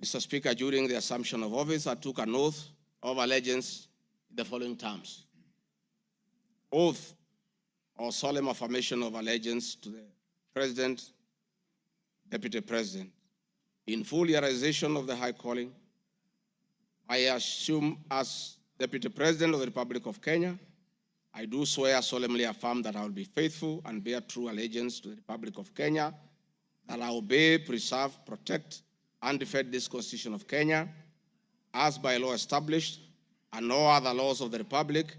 Mr. Speaker, during the assumption of office, I took an oath of allegiance in the following terms. Oath or solemn affirmation of allegiance to the President, Deputy President. In full realization of the high calling, I assume as Deputy President of the Republic of Kenya, I do swear solemnly affirm that I will be faithful and bear true allegiance to the Republic of Kenya, that I obey, preserve, protect, and defend this Constitution of Kenya, as by law established, and all other laws of the Republic,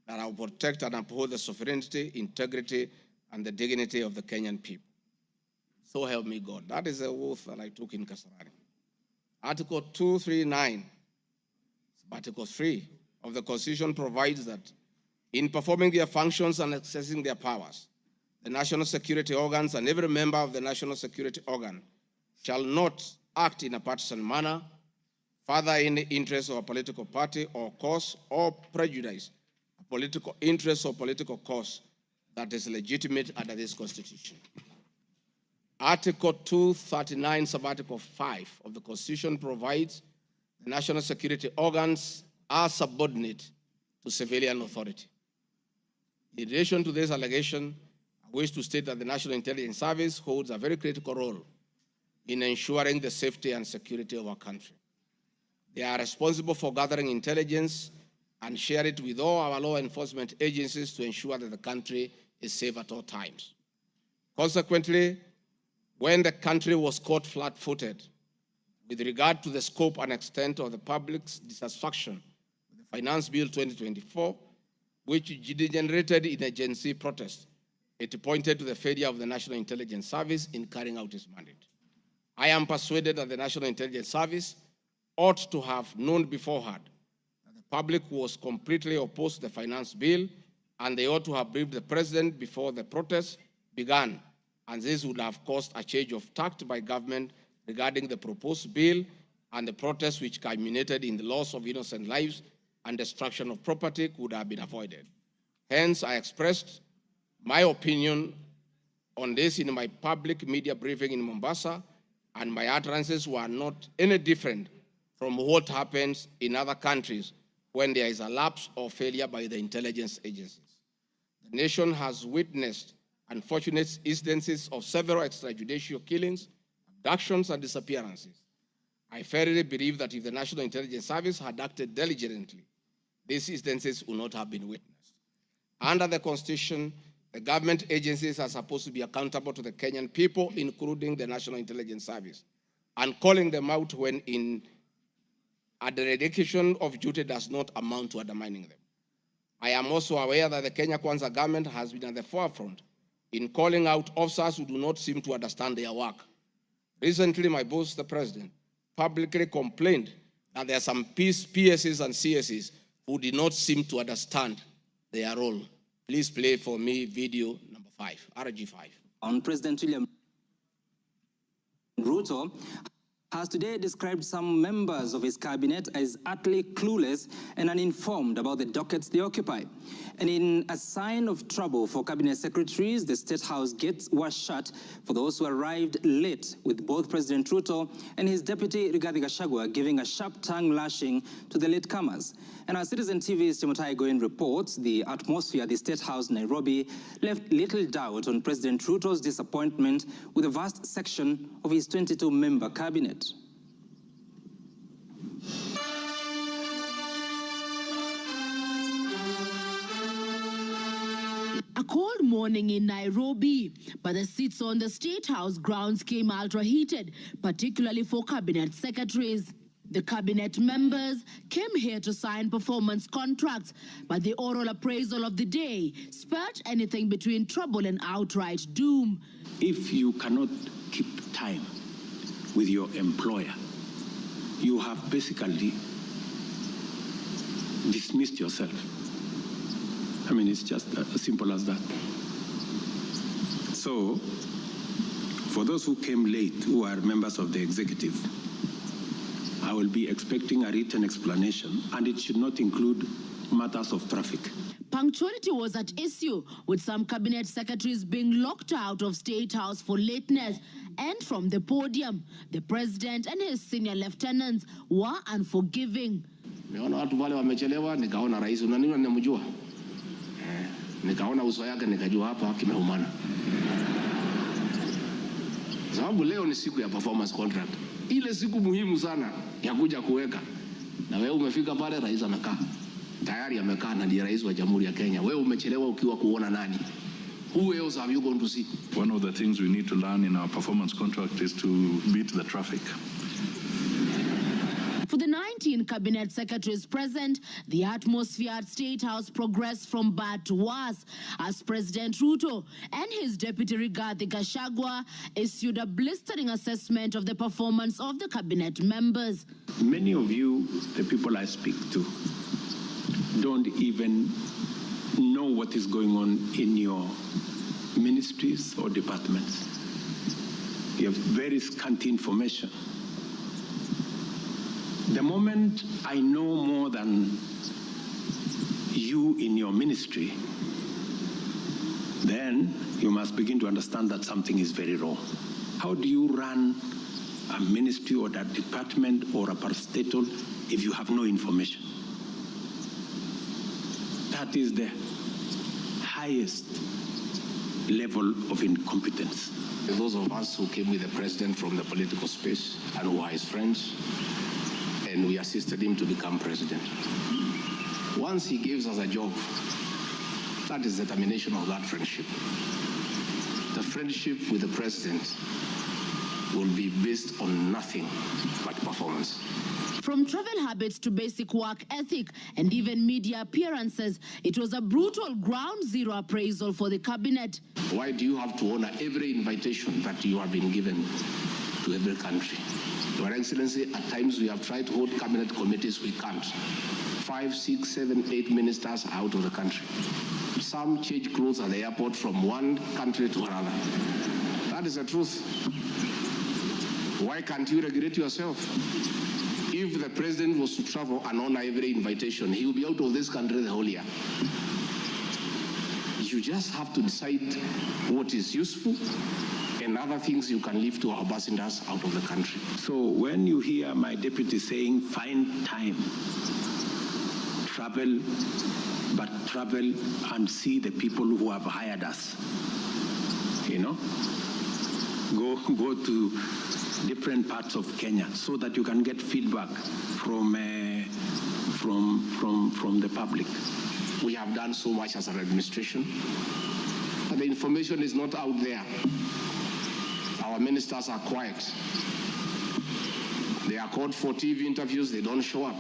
that I will protect and uphold the sovereignty, integrity, and the dignity of the Kenyan people. So help me God. That is the oath that I took in Kasarani. Article 239, Article 3 of the Constitution provides that in performing their functions and accessing their powers, the national security organs and every member of the national security organ shall not act in a partisan manner, further in the interest of a political party or cause, or prejudice a political interest or political cause that is legitimate under this Constitution. Article 239, Sub-Article 5 of the Constitution provides the national security organs are subordinate to civilian authority. In relation to this allegation, I wish to state that the National Intelligence Service holds a very critical role in ensuring the safety and security of our country. They are responsible for gathering intelligence and share it with all our law enforcement agencies to ensure that the country is safe at all times. Consequently, when the country was caught flat-footed with regard to the scope and extent of the public's dissatisfaction with the Finance Bill 2024, which degenerated in a Gen Z protest, it pointed to the failure of the National Intelligence Service in carrying out its mandate. I am persuaded that the National Intelligence Service ought to have known beforehand that the public was completely opposed to the finance bill, and they ought to have briefed the president before the protest began, and this would have caused a change of tact by government regarding the proposed bill, and the protest which culminated in the loss of innocent lives and destruction of property could have been avoided. Hence, I expressed my opinion on this in my public media briefing in Mombasa, and my utterances were not any different from what happens in other countries when there is a lapse or failure by the intelligence agencies. The nation has witnessed unfortunate instances of several extrajudicial killings, abductions, and disappearances. I firmly believe that if the National Intelligence Service had acted diligently, these instances would not have been witnessed. Under the Constitution, the government agencies are supposed to be accountable to the Kenyan people, including the National Intelligence Service, and calling them out when a dereliction of duty does not amount to undermining them. I am also aware that the Kenya Kwanza government has been at the forefront in calling out officers who do not seem to understand their work. Recently, my boss, the president, publicly complained that there are some PSs and CSs who did not seem to understand their role. Please play for me video number 5, RG5. On President William. Ruto has today described some members of his cabinet as utterly clueless and uninformed about the dockets they occupy. And in a sign of trouble for cabinet secretaries, the State House gates were shut for those who arrived late, with both President Ruto and his deputy Gachagua giving a sharp tongue lashing to the latecomers. And our Citizen TV's Timotai Goin reports the atmosphere at the State House, Nairobi, left little doubt on President Ruto's disappointment with a vast section of his 22-member cabinet. A cold morning in Nairobi, but the seats on the State House grounds came ultra-heated, particularly for cabinet secretaries. The cabinet members came here to sign performance contracts, but the oral appraisal of the day spurred anything between trouble and outright doom. If you cannot keep time with your employer, you have basically dismissed yourself. I mean, it's just as simple as that. So, for those who came late, who are members of the executive, I will be expecting a written explanation, and it should not include matters of traffic. Punctuality was at issue, with some cabinet secretaries being locked out of State House for lateness. And from the podium, the president and his senior lieutenants were unforgiving. Nimeona watu wale wamechelewa, nikaona rais unaniona ninamjua. Nikaona uso yake nikajua hapa kimeumana. Sababu leo ni siku ya performance contract. Ile siku muhimu sana ya kuja kuweka. Na wewe umefika pale, rais anakaa. Tayari amekaa na ndiye rais wa Jamhuri ya Kenya. Wewe umechelewa ukiwa kuona nani? Who else have you gone to see? One of the things we need to learn in our performance contract is to beat the traffic. For the 19 cabinet secretaries present, the atmosphere at State House progressed from bad to worse as President Ruto and his deputy Gachagua issued a blistering assessment of the performance of the cabinet members. Many of you, the people I speak to, don't even know what is going on in your ministries or departments. You have very scanty information. The moment I know more than you in your ministry, then you must begin to understand that something is very wrong. How do you run a ministry or a department or a parastatal if you have no information? That is the highest level of incompetence. Those of us who came with the president from the political space and who are his friends, and we assisted him to become president. Once he gives us a job, that is the termination of that friendship. The friendship with the president will be based on nothing but performance. From travel habits to basic work ethic and even media appearances, it was a brutal ground zero appraisal for the cabinet. Why do you have to honor every invitation that you have been given to every country? Your Excellency, at times we have tried to hold cabinet committees, we can't. 5, 6, 7, 8 ministers are out of the country. Some change clothes at the airport from one country to another. That is the truth. Why can't you regulate yourself? If the president was to travel and honor every invitation, he will be out of this country the whole year. You just have to decide what is useful and other things you can leave to our ambassadors out of the country. So when you hear my deputy saying, find time, travel, but travel and see the people who have hired us, you know, go to different parts of Kenya so that you can get feedback from the public. We have done so much as an administration, but the information is not out there. Our ministers are quiet. They are called for TV interviews, they don't show up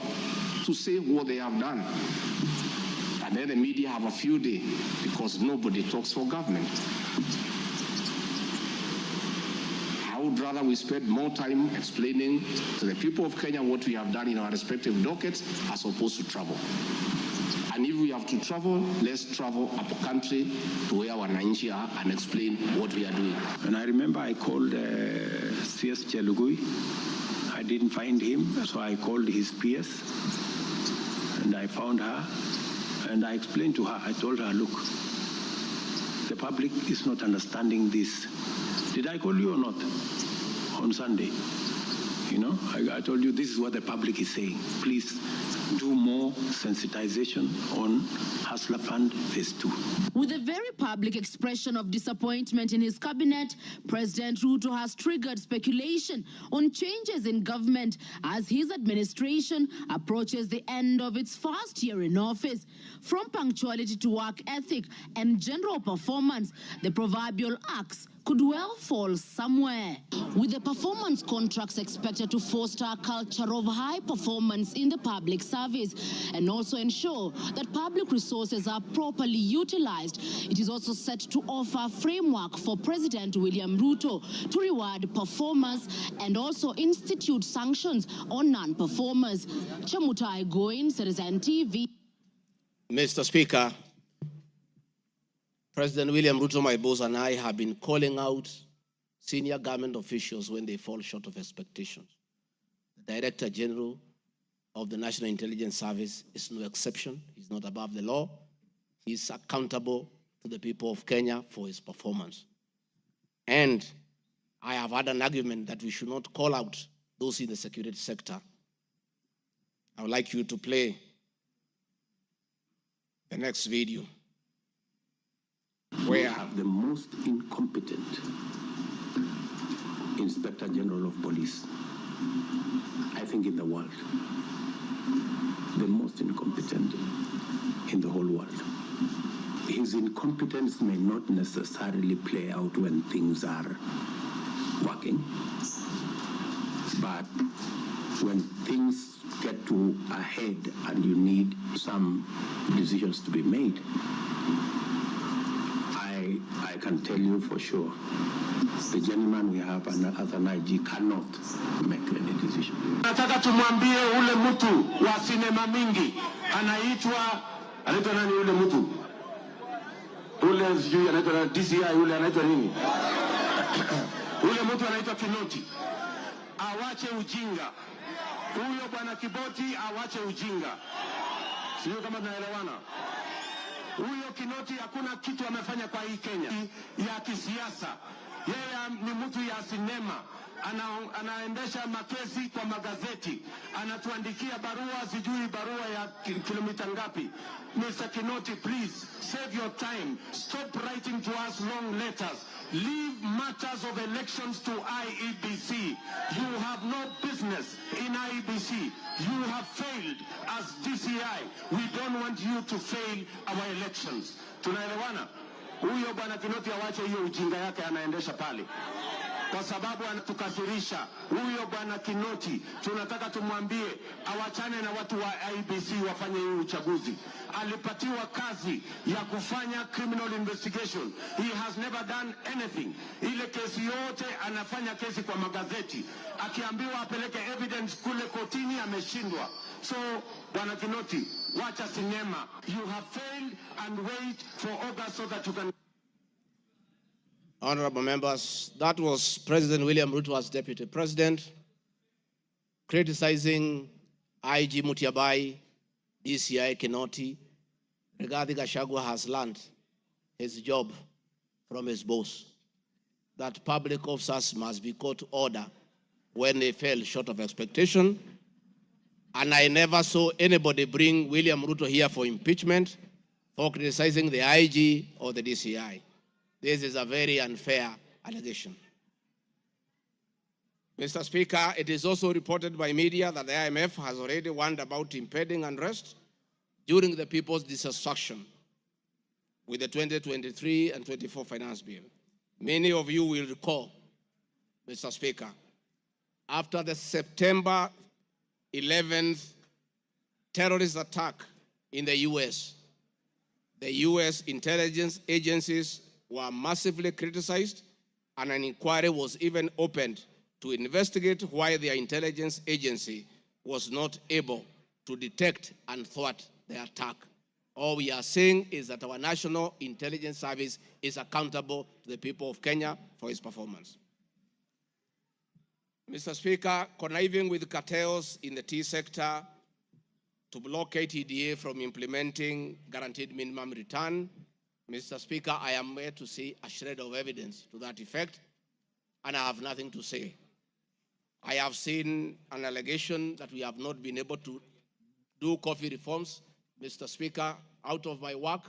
to say what they have done. And then the media have a field day because nobody talks for government. I would rather we spend more time explaining to the people of Kenya what we have done in our respective dockets as opposed to travel. And if we have to travel, let's travel up country to where wananchi are and explain what we are doing. And I remember I called CS Chelugui. I didn't find him, so I called his PS. And I found her. And I explained to her, I told her, look, the public is not understanding this. Did I call you or not on Sunday? You know, I told you this is what the public is saying. Please do more sensitization on Hustler Fund Phase 2. With a very public expression of disappointment in his cabinet, President Ruto has triggered speculation on changes in government as his administration approaches the end of its first year in office. From punctuality to work ethic and general performance, the proverbial axe could well fall somewhere. With the performance contracts expected to foster a culture of high performance in the public service and also ensure that public resources are properly utilized, it is also set to offer a framework for President William Ruto to reward performers and also institute sanctions on non-performers. Chamutai Goin, Citizen TV. Mr. Speaker, President William Ruto, my boss, and I have been calling out senior government officials when they fall short of expectations. The Director General of the National Intelligence Service is no exception. He's not above the law. He's accountable to the people of Kenya for his performance. And I have had an argument that we should not call out those in the security sector. I would like you to play the next video. We have the most incompetent Inspector General of Police, I think, in the world. The most incompetent in the whole world. His incompetence may not necessarily play out when things are working, but when things get to a head and you need some decisions to be made, I can tell you for sure, the gentleman we have as an IG cannot make any decision. Nataka tumwambie ule mtu wa sinema mingi anaitwa nani ule mtu? Ule sijui anaitwa DCI, ule anaitwa nini? Ule mtu anaitwa Kinoti. Awache ujinga. Huyo bwana Kiboti awache ujinga. Sio kama tunaelewana. Huyo Kinoti hakuna kitu amefanya kwa hii Kenya ya kisiasa. Yeye ni mtu ya sinema. Anaendesha makesi kwa magazeti. Anatuandikia barua, sijui barua ya kilomita ngapi. Mr. Kinoti, please save your time. Stop writing to us long letters. Leave matters of elections to IEBC. You have no business in IEBC. You have failed as DCI. We don't want you to fail our elections. Tunaelewana? Huyo bwana Kinoti awache hiyo ujinga yake anaendesha pale, kwa sababu anatukasirisha. Huyo bwana Kinoti tunataka tumwambie awachane na watu wa IEBC wafanye hii uchaguzi. Alipatiwa kazi ya kufanya criminal investigation. He has never done anything. Ile kesi yote anafanya kesi kwa magazeti. Akiambiwa apeleke evidence kule kotini ameshindwa. So bwana Kinoti, wacha sinema. You have failed and wait for August so that you can. Honorable members, that was President William Ruto as Deputy President criticizing IG Mutiabai, DCI Kinoti. Regarding Gachagua has learned his job from his boss, that public officers must be called to order when they fell short of expectation. And I never saw anybody bring William Ruto here for impeachment for criticizing the IG or the DCI. This is a very unfair allegation. Mr. Speaker, it is also reported by media that the IMF has already warned about impending unrest during the people's dissatisfaction with the 2023 and 24 finance bill. Many of you will recall, Mr. Speaker, after the September 11th terrorist attack in the US intelligence agencies were massively criticized, and an inquiry was even opened to investigate why their intelligence agency was not able to detect and thwart the attack All we are saying is that our National Intelligence Service is accountable to the people of Kenya for its performance. Mr. Speaker, conniving with cartels in the tea sector to block KTDA from implementing guaranteed minimum return, Mr. Speaker, I am here to see a shred of evidence to that effect, and I have nothing to say. I have seen an allegation that we have not been able to do coffee reforms. Mr. Speaker, out of my work,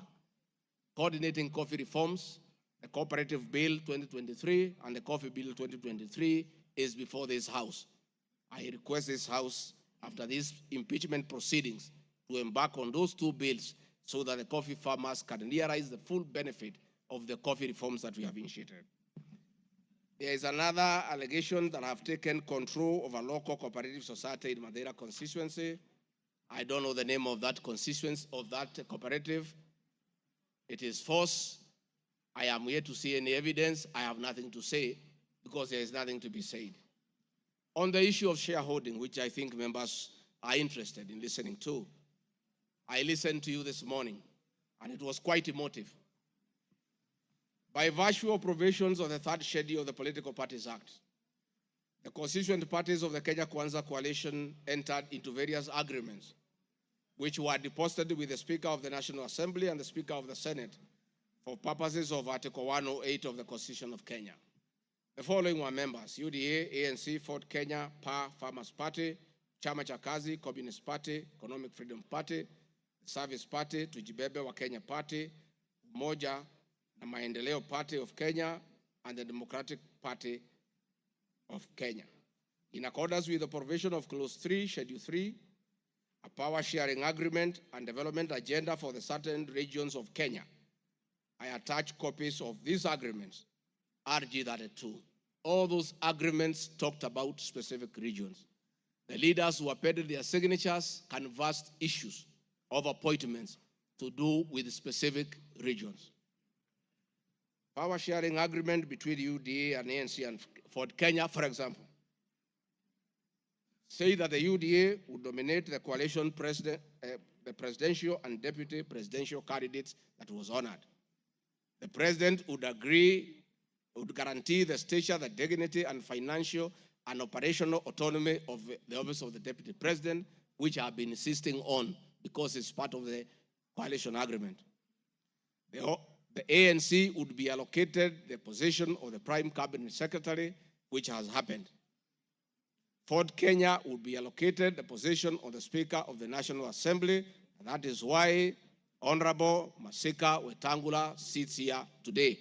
coordinating coffee reforms, the Cooperative Bill 2023 and the Coffee Bill 2023 is before this House. I request this House, after these impeachment proceedings, to embark on those two bills so that the coffee farmers can realize the full benefit of the coffee reforms that we have initiated. There is another allegation that I have taken control of a local cooperative society in Madeira constituency. I don't know the name of that constituency, of that cooperative. It is false. I am here to see any evidence. I have nothing to say because there is nothing to be said. On the issue of shareholding, which I think members are interested in listening to, I listened to you this morning, and it was quite emotive. By virtue of provisions of the third schedule of the Political Parties Act, the constituent parties of the Kenya Kwanza Coalition entered into various agreements, which were deposited with the Speaker of the National Assembly and the Speaker of the Senate for purposes of Article 108 of the Constitution of Kenya. The following were members: UDA, ANC, Ford Kenya, PA, Farmers Party, Chama cha Kazi, Communist Party, Economic Freedom Party, Service Party, Tujibebe wa Kenya Party, Umoja na Maendeleo Party of Kenya, and the Democratic Party of Kenya. In accordance with the provision of Clause 3, Schedule 3, a power sharing agreement and development agenda for the certain regions of Kenya, I attach copies of these agreements, RG 32. All those agreements talked about specific regions. The leaders who appended their signatures canvassed issues of appointments to do with specific regions. Power sharing agreement between UDA and ANC and Ford Kenya, for example, say that the UDA would nominate the coalition president, the presidential and deputy presidential candidates that was honored. The president would guarantee the stature, the dignity, and financial and operational autonomy of the office of the deputy president, which I have been insisting on because it's part of the coalition agreement. The ANC would be allocated the position of the prime cabinet secretary, which has happened. Ford Kenya would be allocated the position of the Speaker of the National Assembly, and that is why Honorable Masika Wetangula sits here today.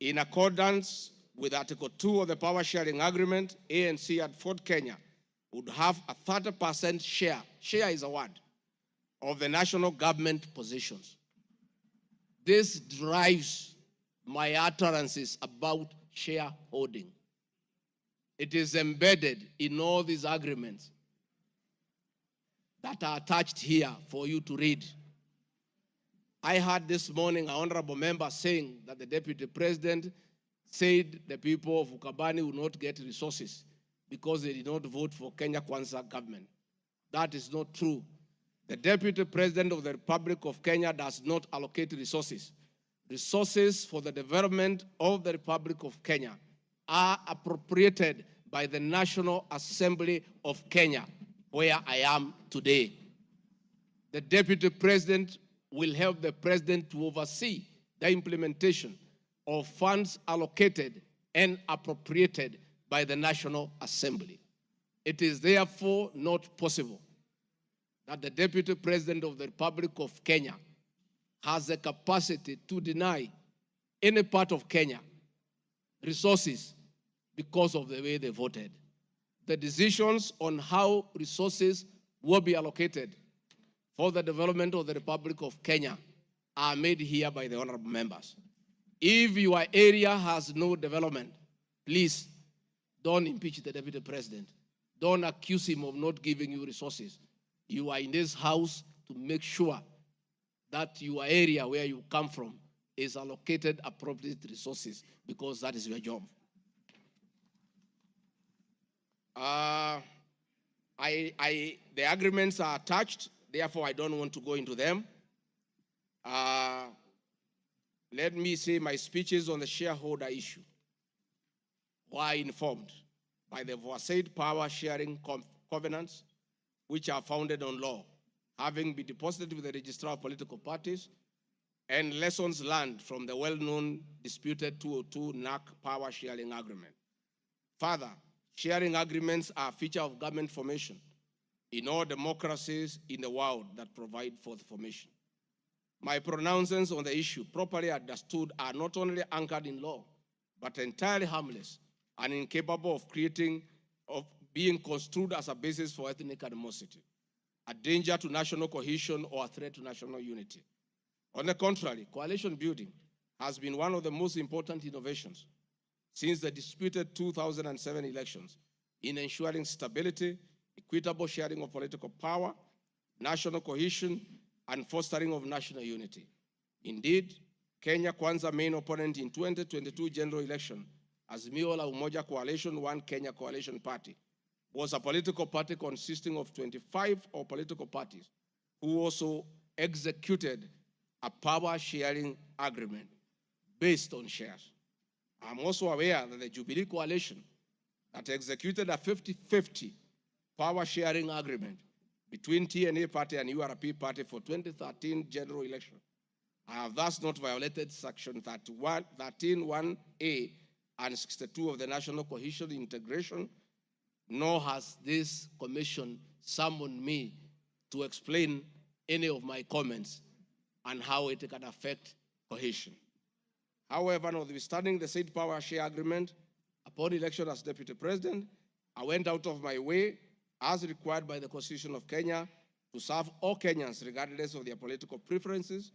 In accordance with Article 2 of the Power Sharing Agreement, ANC and Ford Kenya would have a 30% share is a word, of the national government positions. This drives my utterances about shareholding. It is embedded in all these agreements that are attached here for you to read. I heard this morning an honorable member saying that the deputy president said the people of Ukambani will not get resources because they did not vote for Kenya Kwanza government. That is not true. The deputy president of the Republic of Kenya does not allocate resources. Resources for the development of the Republic of Kenya are appropriated by the National Assembly of Kenya, where I am today. The deputy president will help the president to oversee the implementation of funds allocated and appropriated by the National Assembly. It is therefore not possible that the deputy president of the Republic of Kenya has the capacity to deny any part of Kenya resources because of the way they voted. The decisions on how resources will be allocated for the development of the Republic of Kenya are made here by the honorable members. If your area has no development, please don't impeach the deputy president. Don't accuse him of not giving you resources. You are in this house to make sure that your area where you come from is allocated appropriate resources because that is your job. The agreements are attached. Therefore, I don't want to go into them. Let me say my speeches on the shareholder issue were informed by the foresaid power sharing covenants, which are founded on law, having been deposited with the Registrar of Political Parties, and lessons learned from the well-known disputed 202 NAC power sharing agreement. Further, sharing agreements are a feature of government formation in all democracies in the world that provide for the formation. My pronouncements on the issue, properly understood, are not only anchored in law, but entirely harmless and incapable of being construed as a basis for ethnic animosity, a danger to national cohesion, or a threat to national unity. On the contrary, coalition building has been one of the most important innovations since the disputed 2007 elections in ensuring stability, equitable sharing of political power, national cohesion, and fostering of national unity. Indeed, Kenya Kwanza main opponent in 2022 general election, Azimio la Umoja Coalition, One Kenya Coalition Party, was a political party consisting of 25 political parties who also executed a power sharing agreement based on shares. I'm also aware that the Jubilee Coalition that executed a 50-50 power sharing agreement between TNA Party and URP Party for 2013 general election. I have thus not violated Section 13(1)(a) and 62 of the National Cohesion Integration, nor has this commission summoned me to explain any of my comments and how it can affect cohesion. However, notwithstanding the said power share agreement, upon election as Deputy President, I went out of my way, as required by the Constitution of Kenya, to serve all Kenyans regardless of their political preferences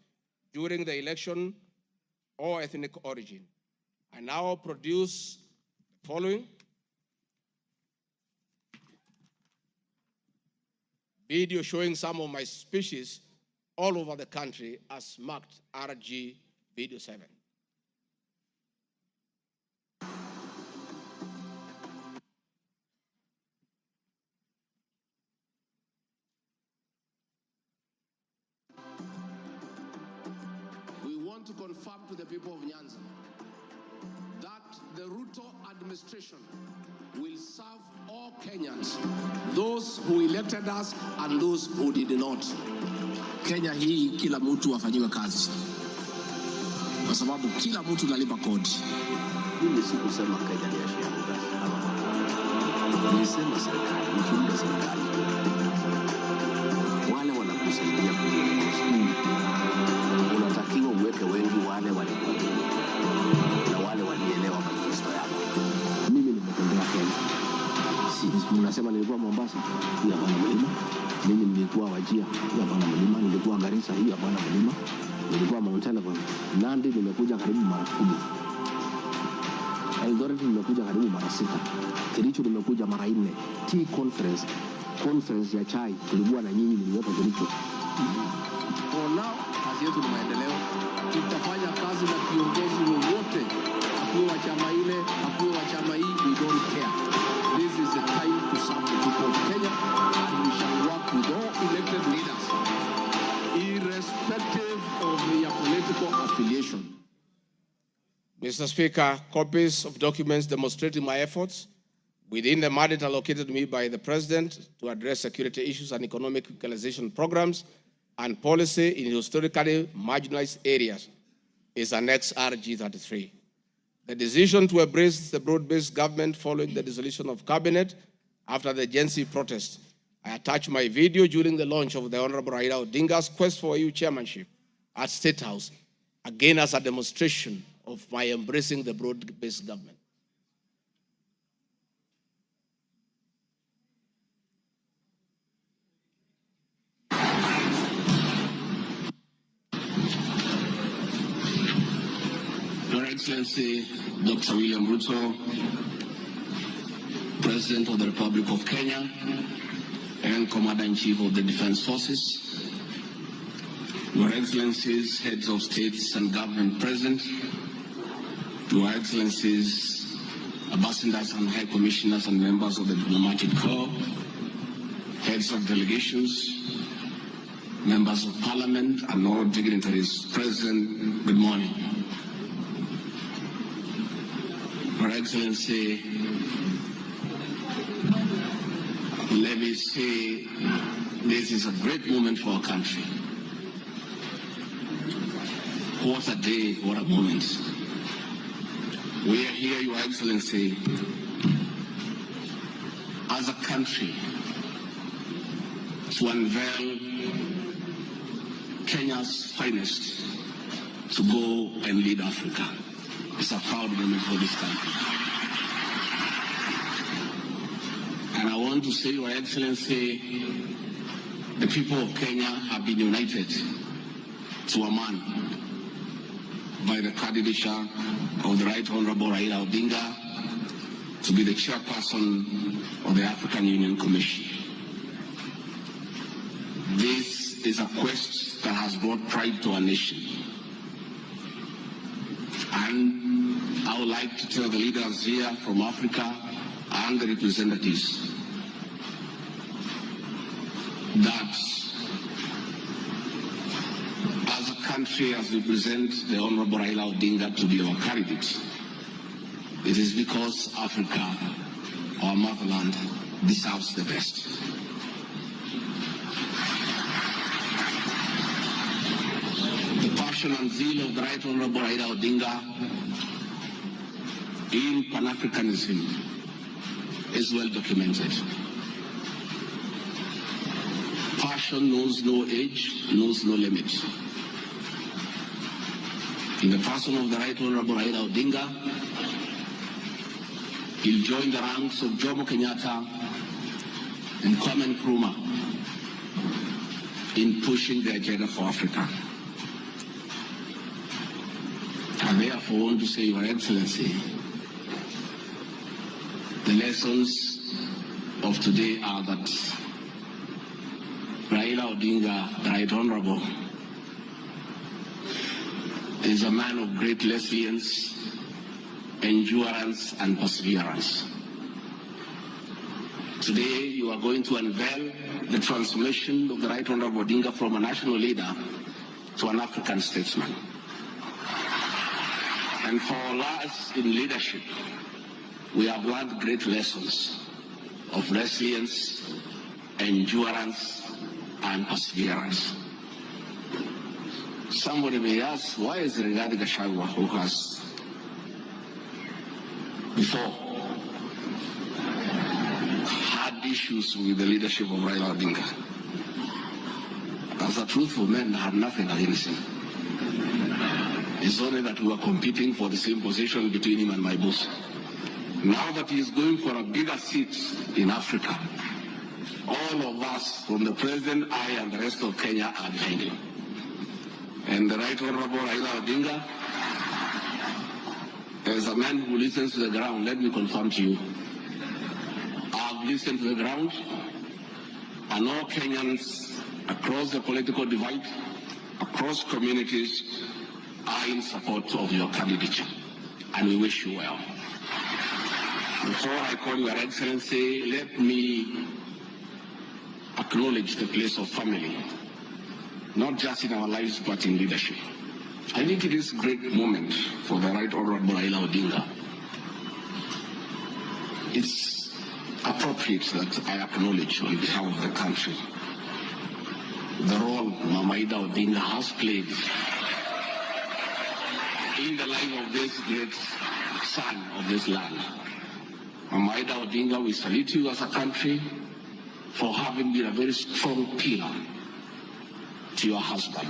during the election or ethnic origin. I now produce the following video showing some of my speeches all over the country as marked RG Video 7. We want to confirm to the people of Nyanza that the Ruto administration will serve all Kenyans, those who elected us and those who did not. Kenya hii kila mtu afanyiwe kazi, kwa sababu kila mtu nalipa kodi. Mimi sikusema Kenya ni ya shareholders, nilisema serikali, ukiunda serikali wale wanakusaidia kuongoza, unatakiwa uweke wengi wale walikuamini na wale walielewa manifesto yako. Mimi nimetembea Kenya, unasema nilikuwa Mombasa, hii hapana mlima. Mimi nilikuwa Wajia, hii hapana mlima. Nilikuwa Garissa, hii hapana mlima. Nilikuwa Mount Elgon. Nandi nimekuja karibu mara 10. Eldoret nimekuja karibu mara 6. Kericho nimekuja mara 4. Tea conference ya chai tulikuwa na nyinyi, niliwapa Kericho. For now, kazi yetu ni maendeleo. Tutafanya kazi na kiongozi wowote, akuwe wa chama ile, akuwe wa chama hii, we don't care. This is the time to serve the people of Kenya, and we shall work with all elected leaders, irrespective of their political affiliation. Mr. Speaker, copies of documents demonstrating my efforts within the mandate allocated to me by the President to address security issues and economic equalization programs and policy in historically marginalized areas is Annex RG33. The decision to embrace the broad-based government following the dissolution of cabinet after the Gen Z protest. I attached my video during the launch of the Honorable Raila Odinga's quest for EU chairmanship at State House, again as a demonstration of my embracing the broad-based government. Your Excellency, Dr. William Ruto, President of the Republic of Kenya and Commander-in-Chief of the Defense Forces, Your Excellencies, Heads of States and Government present, Your Excellencies, Ambassadors and High Commissioners and members of the Diplomatic Corps, Heads of Delegations, members of parliament, and all dignitaries present, good morning. Your Excellency, let me say this is a great moment for our country. What a day, what a moment. We are here, Your Excellency, as a country to unveil Kenya's finest to go and lead Africa. It's a proud moment for this country. And I want to say, Your Excellency, the people of Kenya have been united to a man by the candidature of the Right Honorable Raila Odinga to be the chairperson of the African Union Commission. This is a quest that has brought pride to our nation. And I would like to tell the leaders here from Africa and the representatives that as a country, as we present the Honorable Raila Odinga to be our candidate, it is because Africa, our motherland, deserves the best. The passion and zeal of the Right Honorable Raila Odinga in Pan-Africanism is well documented. Passion knows no age, knows no limit. In the person of the Right Honorable Raila Odinga, he'll join the ranks of Jomo Kenyatta and Kwame Nkrumah in pushing the agenda for Africa. And therefore, I want to say, Your Excellency, the lessons of today are that Raila Odinga, the Right Honorable, is a man of great resilience, endurance, and perseverance. Today, you are going to unveil the transformation of the Right Honorable Odinga from a national leader to an African statesman. And for us in leadership, we have learned great lessons of resilience, endurance, and perseverance. Somebody may ask, why is Rigathi Gachagua, who has before had issues with the leadership of Raila Odinga? As a truthful man, I had nothing against him. It's only that we were competing for the same position between him and my boss. Now that he is going for a bigger seat in Africa, all of us, from the president, I, and the rest of Kenya, are behind him. And the Right Honorable Raila Odinga, as a man who listens to the ground, let me confirm to you, I've listened to the ground, and all Kenyans across the political divide, across communities, are in support of your candidature, and we wish you well. Before I call Your Excellency, let me acknowledge the place of family, not just in our lives, but in leadership. I think it is a great moment for the Right Honorable Raila Odinga. It's appropriate that I acknowledge on behalf of the country the role Mama Ida Odinga has played in the life of this great son of this land. Mama Ida Odinga, we salute you as a country for having been a very strong pillar to your husband.